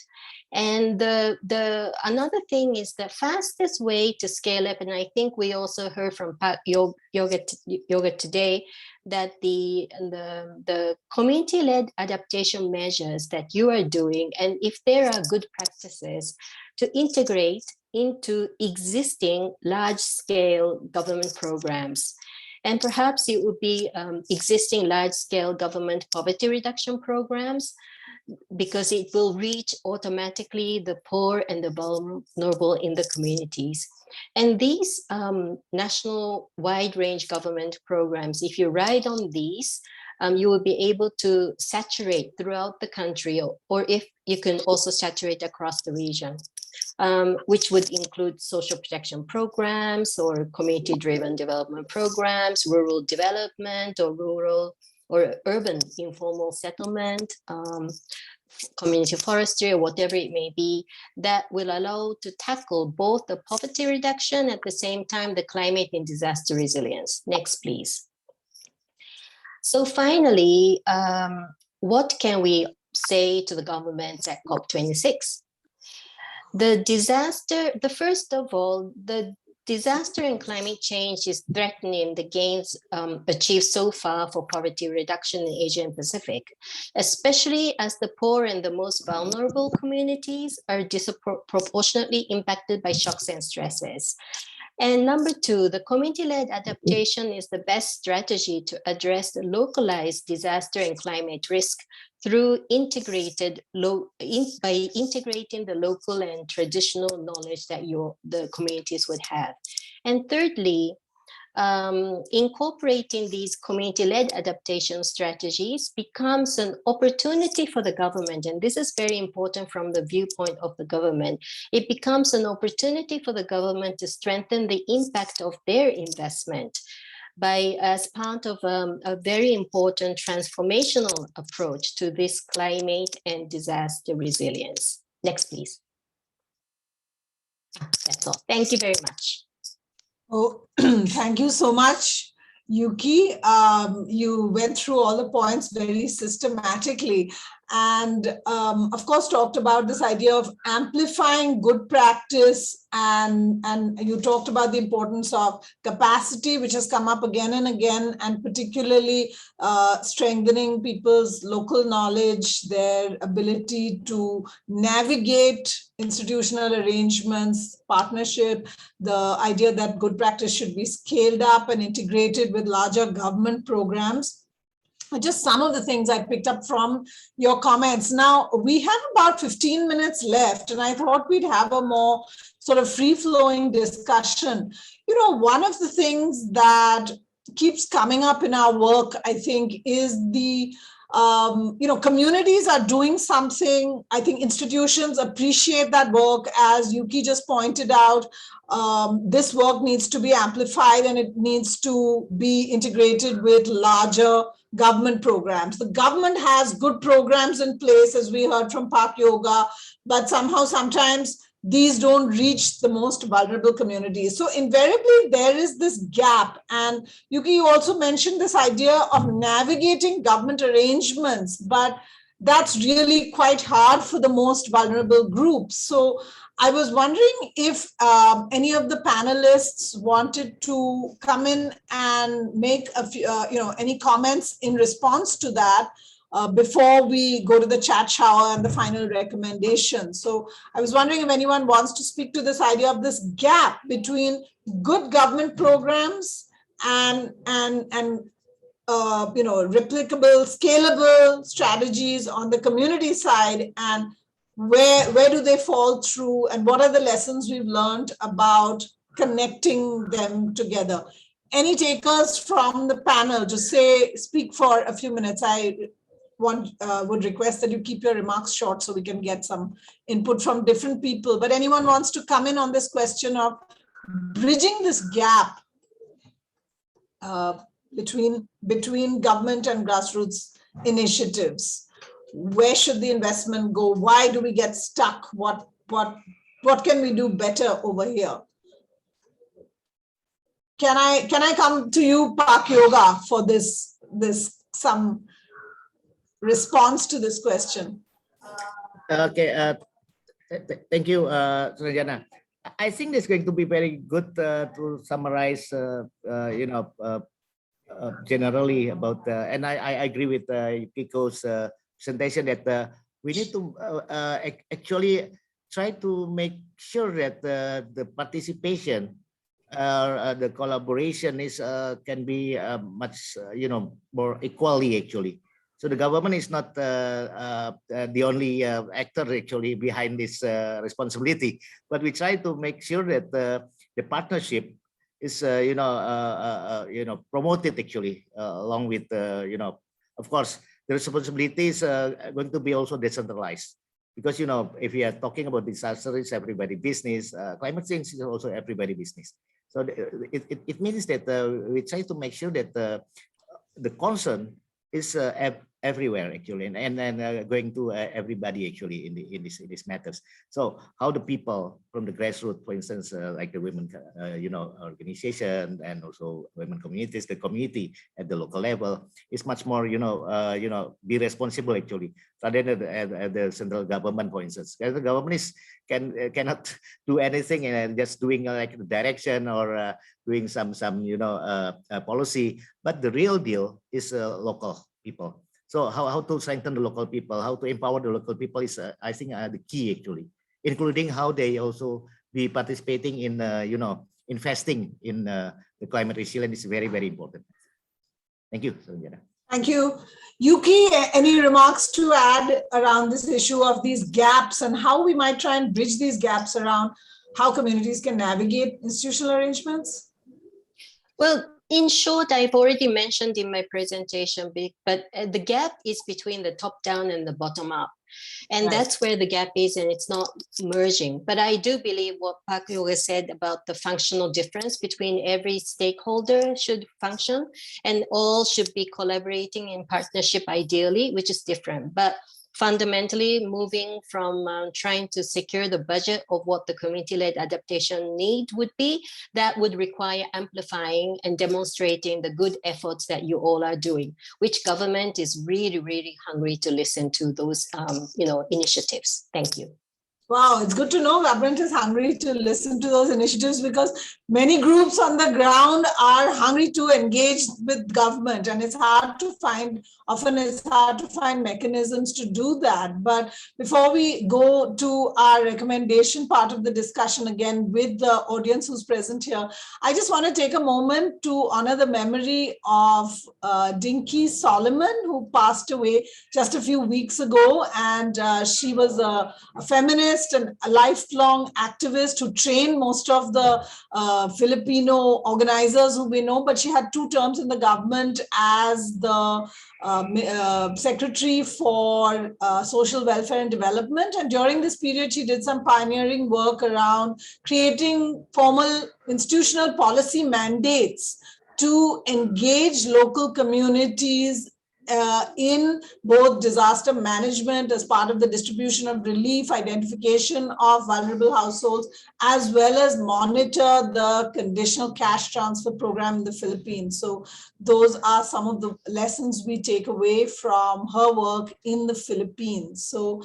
And another thing is the fastest way to scale up, and I think we also heard from Yoga today, that the community-led adaptation measures that you are doing, and if there are good practices, to integrate into existing large-scale government programs. And perhaps it would be existing large-scale government poverty reduction programs, because it will reach automatically the poor and the vulnerable in the communities. And these national wide-range government programs, if you ride on these, you will be able to saturate throughout the country, or if you can also saturate across the region. Which would include social protection programs or community-driven development programs, rural development or rural or urban informal settlement, community forestry, or whatever it may be, that will allow to tackle both the poverty reduction at the same time the climate and disaster resilience. Next, please. So finally, what can we say to the government at COP26? First of all, the disaster and climate change is threatening the gains achieved so far for poverty reduction in Asia and Pacific, especially as the poor and the most vulnerable communities are disproportionately impacted by shocks and stresses. And number two, the community-led adaptation is the best strategy to address the localized disaster and climate risk through by integrating the local and traditional knowledge that the communities would have. And thirdly, incorporating these community-led adaptation strategies becomes an opportunity for the government, and this is very important from the viewpoint of the government. It becomes an opportunity for the government to strengthen the impact of their investment as part of a very important transformational approach to this climate and disaster resilience. Next, please. That's all. Thank you very much. Oh, thank you so much, Yuki. You went through all the points very systematically and, of course, talked about this idea of amplifying good practice, and you talked about the importance of capacity, which has come up again and again, and particularly strengthening people's local knowledge, their ability to navigate institutional arrangements, partnership, the idea that good practice should be scaled up and integrated with larger government programs. Just some of the things I picked up from your comments. Now, we have about 15 minutes left, and I thought we'd have a more sort of free-flowing discussion. You know, one of the things that keeps coming up in our work, I think, is the communities are doing something. I think institutions appreciate that work. As Yuki just pointed out, this work needs to be amplified and it needs to be integrated with larger government programs. The government has good programs in place, as we heard from Park Yoga, but somehow, sometimes these don't reach the most vulnerable communities. So invariably, there is this gap. And Yuki, you also mentioned this idea of navigating government arrangements, but that's really quite hard for the most vulnerable groups. So I was wondering if any of the panelists wanted to come in and make a few, any comments in response to that before we go to the chat shower and the final recommendation. So I was wondering if anyone wants to speak to this idea of this gap between good government programs and replicable, scalable strategies on the community side, and where do they fall through, and what are the lessons we've learned about connecting them together? Any takers from the panel? Just speak for a few minutes. I would request that you keep your remarks short so we can get some input from different people. But anyone wants to come in on this question of bridging this gap between government and grassroots initiatives? Where should the investment go? Why do we get stuck? What can we do better over here? Can I come to you, Park Yoga, for this some response to this question? Okay, thank you, Ranjana. I think it's going to be very good to summarize, generally about, and I agree with Yukiko's presentation that we need to actually try to make sure that the participation, the collaboration can be much more equally actually. So the government is not the only actor actually behind this responsibility, but we try to make sure that the partnership is promoted actually along with of course the responsibility is going to be also decentralized, because if we are talking about disaster, it's everybody business. Climate change is also everybody business. So it means that we try to make sure that the concern is everywhere actually, and going to everybody actually in this matters. So how the people from the grassroots, for instance, like the women, organization, and also women communities, the community at the local level is much more, be responsible actually, rather than at the central government, for instance. Because the government cannot do anything and just doing like the direction or doing some policy, but the real deal is local people. So how to strengthen the local people, how to empower the local people is, I think, the key actually, including how they also be participating in, investing in the climate resilience is very, very important. Thank you, Sanjana. Thank you. Yuki, any remarks to add around this issue of these gaps and how we might try and bridge these gaps around how communities can navigate institutional arrangements? Well, in short, I've already mentioned in my presentation, but the gap is between the top down and the bottom up. And Right. that's where the gap is, and it's not merging. But I do believe what Pak Yoga said about the functional difference between every stakeholder should function, and all should be collaborating in partnership ideally, which is different. But fundamentally moving from trying to secure the budget of what the community-led adaptation need would be, that would require amplifying and demonstrating the good efforts that you all are doing, which government is really, really hungry to listen to those initiatives. Thank you. Wow, it's good to know government is hungry to listen to those initiatives, because many groups on the ground are hungry to engage with government, and it's hard to find, often it's hard to find mechanisms to do that. But before we go to our recommendation part of the discussion again with the audience who's present here, I just want to take a moment to honor the memory of Dinky Solomon, who passed away just a few weeks ago. And she was a feminist and a lifelong activist who trained most of the Filipino organizers who we know, but she had 2 terms in the government as the Secretary for Social Welfare and Development. And during this period, she did some pioneering work around creating formal institutional policy mandates to engage local communities in both disaster management as part of the distribution of relief, identification of vulnerable households, as well as monitor the conditional cash transfer program in the Philippines. So those are some of the lessons we take away from her work in the Philippines. So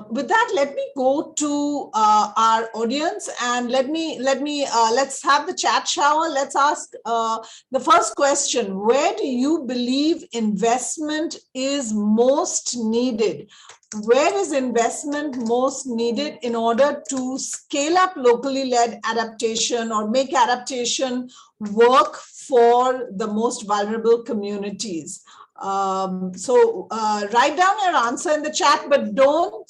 with that, let me go to our audience, and let's have the chat shower. Let's ask the first question: where do you believe investment is most needed? Where is investment most needed in order to scale up locally led adaptation or make adaptation work for the most vulnerable communities? So write down your answer in the chat, but don't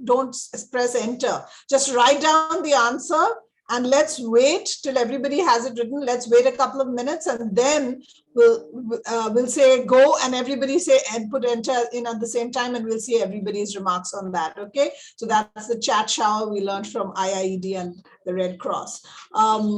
don't press enter. Just write down the answer, and let's wait till everybody has it written. Let's wait a couple of minutes, and then we'll say go, and everybody say and put enter in at the same time, and we'll see everybody's remarks on that. Okay, so that's the chat shower we learned from IIED and the Red Cross.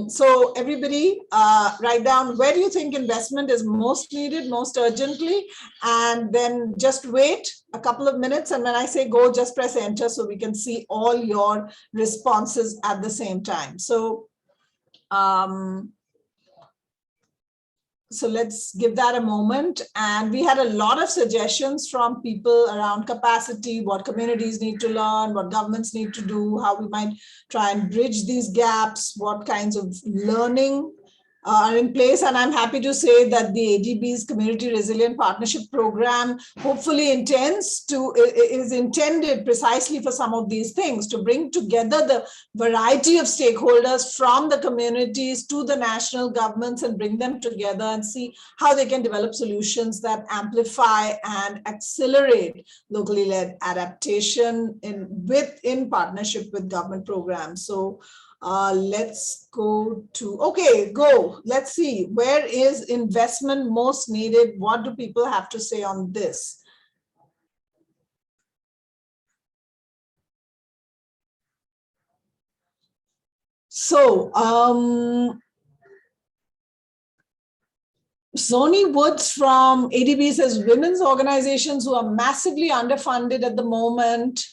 So everybody write down, where do you think investment is most needed, most urgently, and then just wait a couple of minutes, and when I say go, just press enter so we can see all your responses at the same time. So so let's give that a moment. And we had a lot of suggestions from people around capacity, what communities need to learn, what governments need to do, how we might try and bridge these gaps, what kinds of learning are in place. And I'm happy to say that the ADB's Community Resilient Partnership Program hopefully is intended precisely for some of these things, to bring together the variety of stakeholders from the communities to the national governments and bring them together and see how they can develop solutions that amplify and accelerate locally led adaptation in partnership with government programs. So let's go to, okay, go. Let's see, where is investment most needed? What do people have to say on this? So, Sony Woods from ADB says women's organizations who are massively underfunded at the moment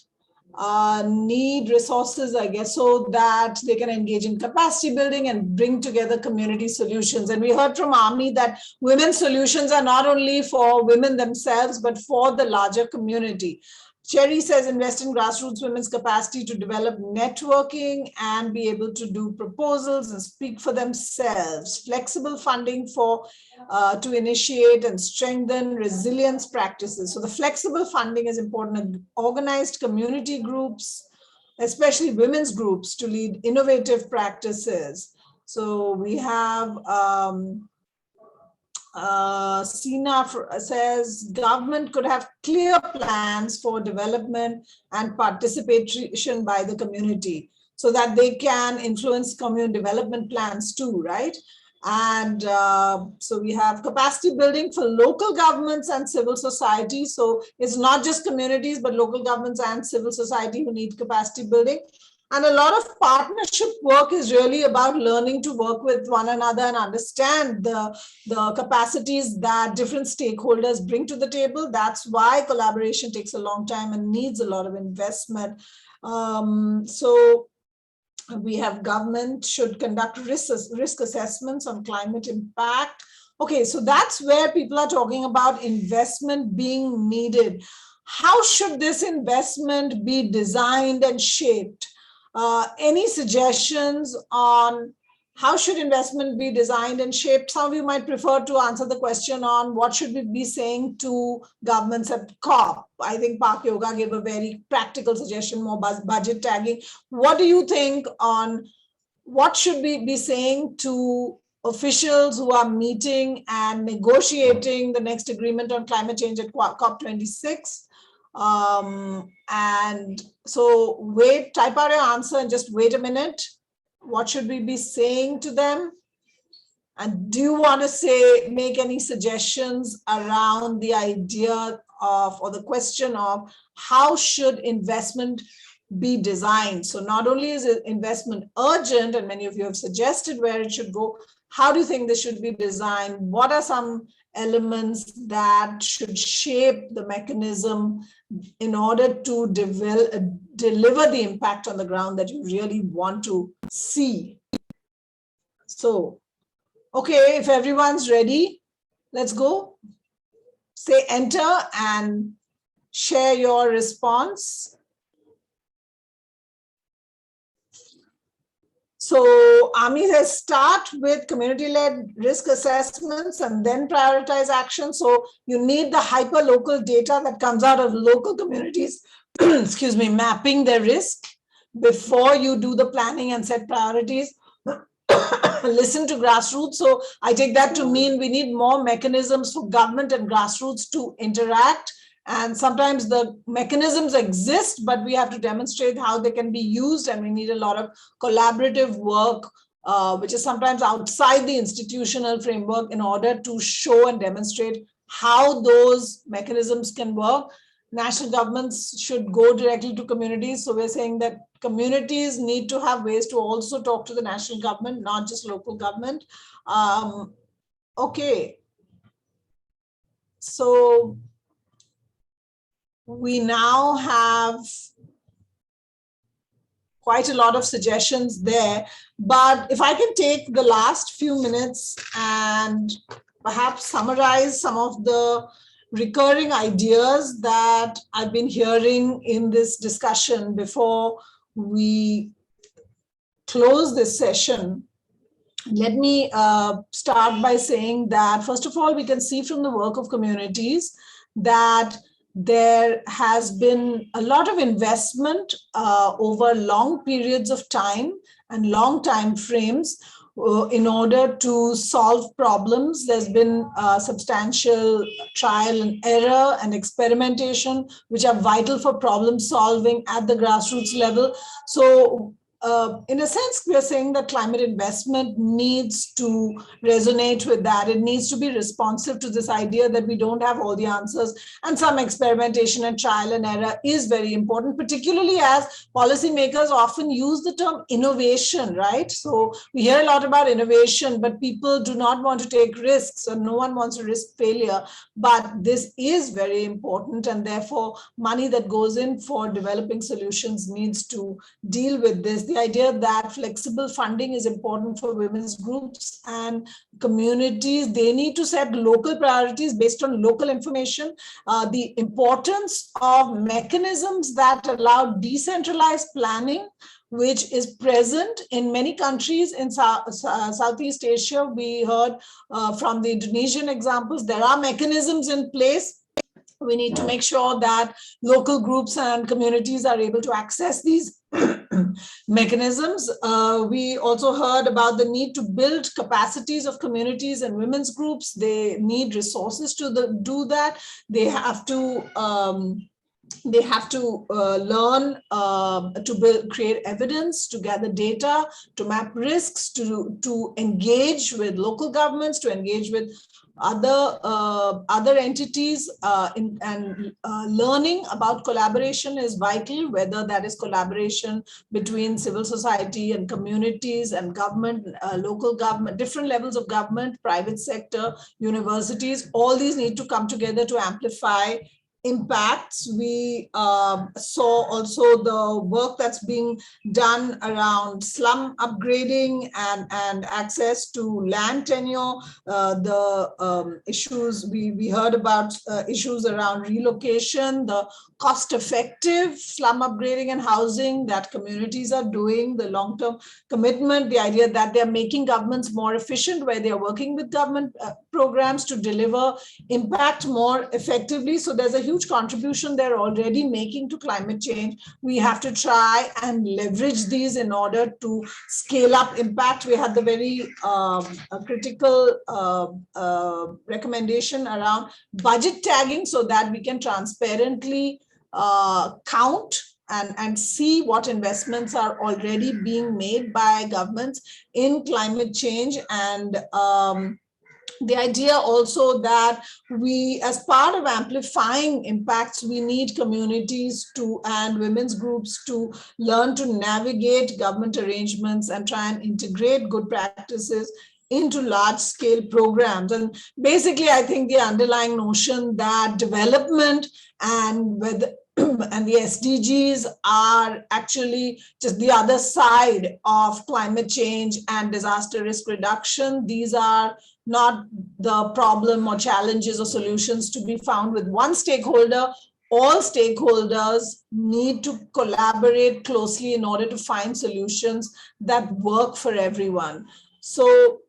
need resources, I guess, so that they can engage in capacity building and bring together community solutions. And we heard from Ami that women's solutions are not only for women themselves, but for the larger community. Cherry says invest in grassroots women's capacity to develop networking and be able to do proposals and speak for themselves. Flexible funding for to initiate and strengthen resilience practices. So the flexible funding is important. Organized community groups, especially women's groups, to lead innovative practices. So we have Sina says government could have clear plans for development and participation by the community so that they can influence community development plans too, right? And so we have capacity building for local governments and civil society. So it's not just communities, but local governments and civil society who need capacity building. And a lot of partnership work is really about learning to work with one another and understand the capacities that different stakeholders bring to the table. That's why collaboration takes a long time and needs a lot of investment. So we have government should conduct risk assessments on climate impact. Okay, so that's where people are talking about investment being needed. How should this investment be designed and shaped? Any suggestions on how should investment be designed and shaped? Some of you might prefer to answer the question on what should we be saying to governments at COP. I think Park Yoga gave a very practical suggestion, more budget tagging. What do you think on what should we be saying to officials who are meeting and negotiating the next agreement on climate change at COP26? And so wait, type out your answer and just wait a minute. What should we be saying to them? And do you want to make any suggestions around the idea of, or the question of how should investment be designed? So not only is investment urgent, and many of you have suggested where it should go, how do you think this should be designed? What are some elements that should shape the mechanism in order to deliver the impact on the ground that you really want to see? So, okay, if everyone's ready, let's go. Say enter and share your response. So Ami says start with community-led risk assessments and then prioritize action. So you need the hyper-local data that comes out of local communities, excuse me, mapping their risk before you do the planning and set priorities. Listen to grassroots. So I take that to mean we need more mechanisms for government and grassroots to interact. And sometimes the mechanisms exist, but we have to demonstrate how they can be used. And we need a lot of collaborative work, which is sometimes outside the institutional framework, in order to show and demonstrate how those mechanisms can work. National governments should go directly to communities. So we're saying that communities need to have ways to also talk to the national government, not just local government. Okay. So we now have quite a lot of suggestions there, but if I can take the last few minutes and perhaps summarize some of the recurring ideas that I've been hearing in this discussion before we close this session. Let me start by saying that, first of all, we can see from the work of communities that there has been a lot of investment over long periods of time and long time frames in order to solve problems. There's been substantial trial and error and experimentation, which are vital for problem solving at the grassroots level. So in a sense, we are saying that climate investment needs to resonate with that. It needs to be responsive to this idea that we don't have all the answers, and some experimentation and trial and error is very important, particularly as policymakers often use the term innovation, right? So we hear a lot about innovation, but people do not want to take risks, and no one wants to risk failure. But this is very important, and therefore money that goes in for developing solutions needs to deal with this. The idea that flexible funding is important for women's groups and communities. They need to set local priorities based on local information. The importance of mechanisms that allow decentralized planning, which is present in many countries in Southeast Asia. We heard from the Indonesian examples, there are mechanisms in place. We need to make sure that local groups and communities are able to access these mechanisms. We also heard about the need to build capacities of communities and women's groups. They need resources to do that. They have to learn to create evidence, to gather data, to map risks, to engage with local governments, to engage with other entities, learning about collaboration is vital, whether that is collaboration between civil society and communities and government, local government, different levels of government, private sector, universities. All these need to come together to amplify impacts. We saw also the work that's being done around slum upgrading and access to land tenure, the issues we heard about, issues around relocation, the cost-effective slum upgrading and housing that communities are doing, the long-term commitment, the idea that they're making governments more efficient, where they're working with government programs to deliver impact more effectively. So there's a huge contribution they're already making to climate change. We have to try and leverage these in order to scale up impact. We had the very critical recommendation around budget tagging, so that we can transparently count and see what investments are already being made by governments in climate change. And the idea also that we, as part of amplifying impacts, we need communities to and women's groups to learn to navigate government arrangements and try and integrate good practices into large-scale programs. And basically, I think the underlying notion that development and the SDGs are actually just the other side of climate change and disaster risk reduction. These are not the problem or challenges or solutions to be found with one stakeholder. All stakeholders need to collaborate closely in order to find solutions that work for everyone. So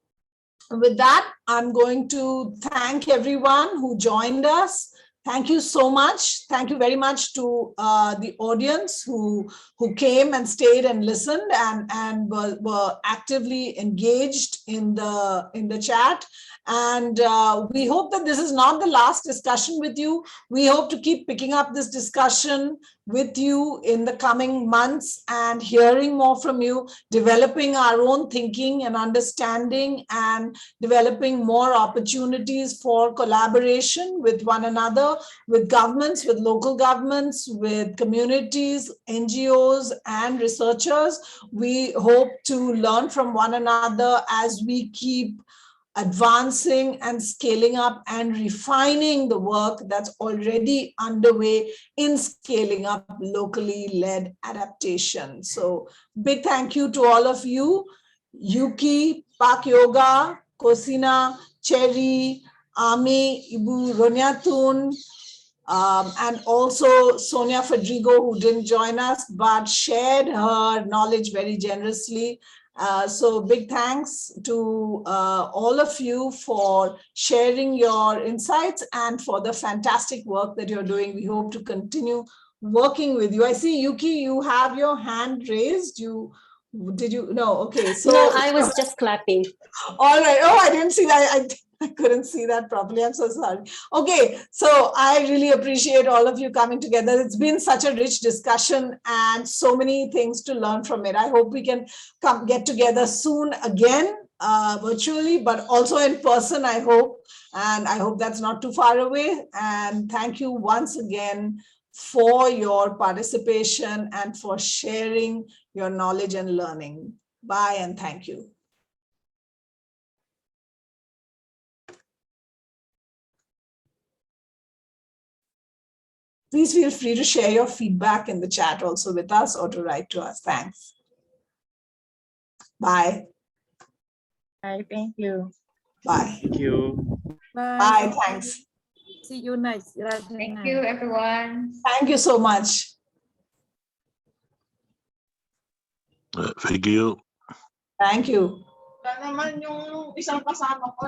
with that, I'm going to thank everyone who joined us. Thank you so much. Thank you very much to the audience who came and stayed and listened and were actively engaged in the chat. And we hope that this is not the last discussion with you. We hope to keep picking up this discussion with you in the coming months and hearing more from you, developing our own thinking and understanding, and developing more opportunities for collaboration with one another, with governments, with local governments, with communities, NGOs, and researchers. We hope to learn from one another as we keep advancing and scaling up and refining the work that's already underway in scaling up locally led adaptation. So big thank you to all of you, Yuki, Pak Yoga, Kosina, Cherry, Ami, Ibu Ronyatun, and also Sonia Fedrigo, who didn't join us but shared her knowledge very generously. So big thanks to all of you for sharing your insights and for the fantastic work that you're doing. We hope to continue working with you. I see, Yuki, you have your hand raised. Did you? No, okay. So no, I was just clapping. All right. Oh, I didn't see that. I couldn't see that properly. I'm so sorry. Okay, so I really appreciate all of you coming together. It's been such a rich discussion and so many things to learn from it. I hope we can get together soon again, virtually, but also in person, I hope. And I hope that's not too far away. And thank you once again for your participation and for sharing your knowledge and learning. Bye and thank you. Please feel free to share your feedback in the chat also with us or to write to us. Thanks. Bye. Bye. Thank you. Bye. Thank you. Bye. Thanks. See you next. Thank you, everyone. Thank you so much. Thank you. Thank you. Naman yung isang kasama ko.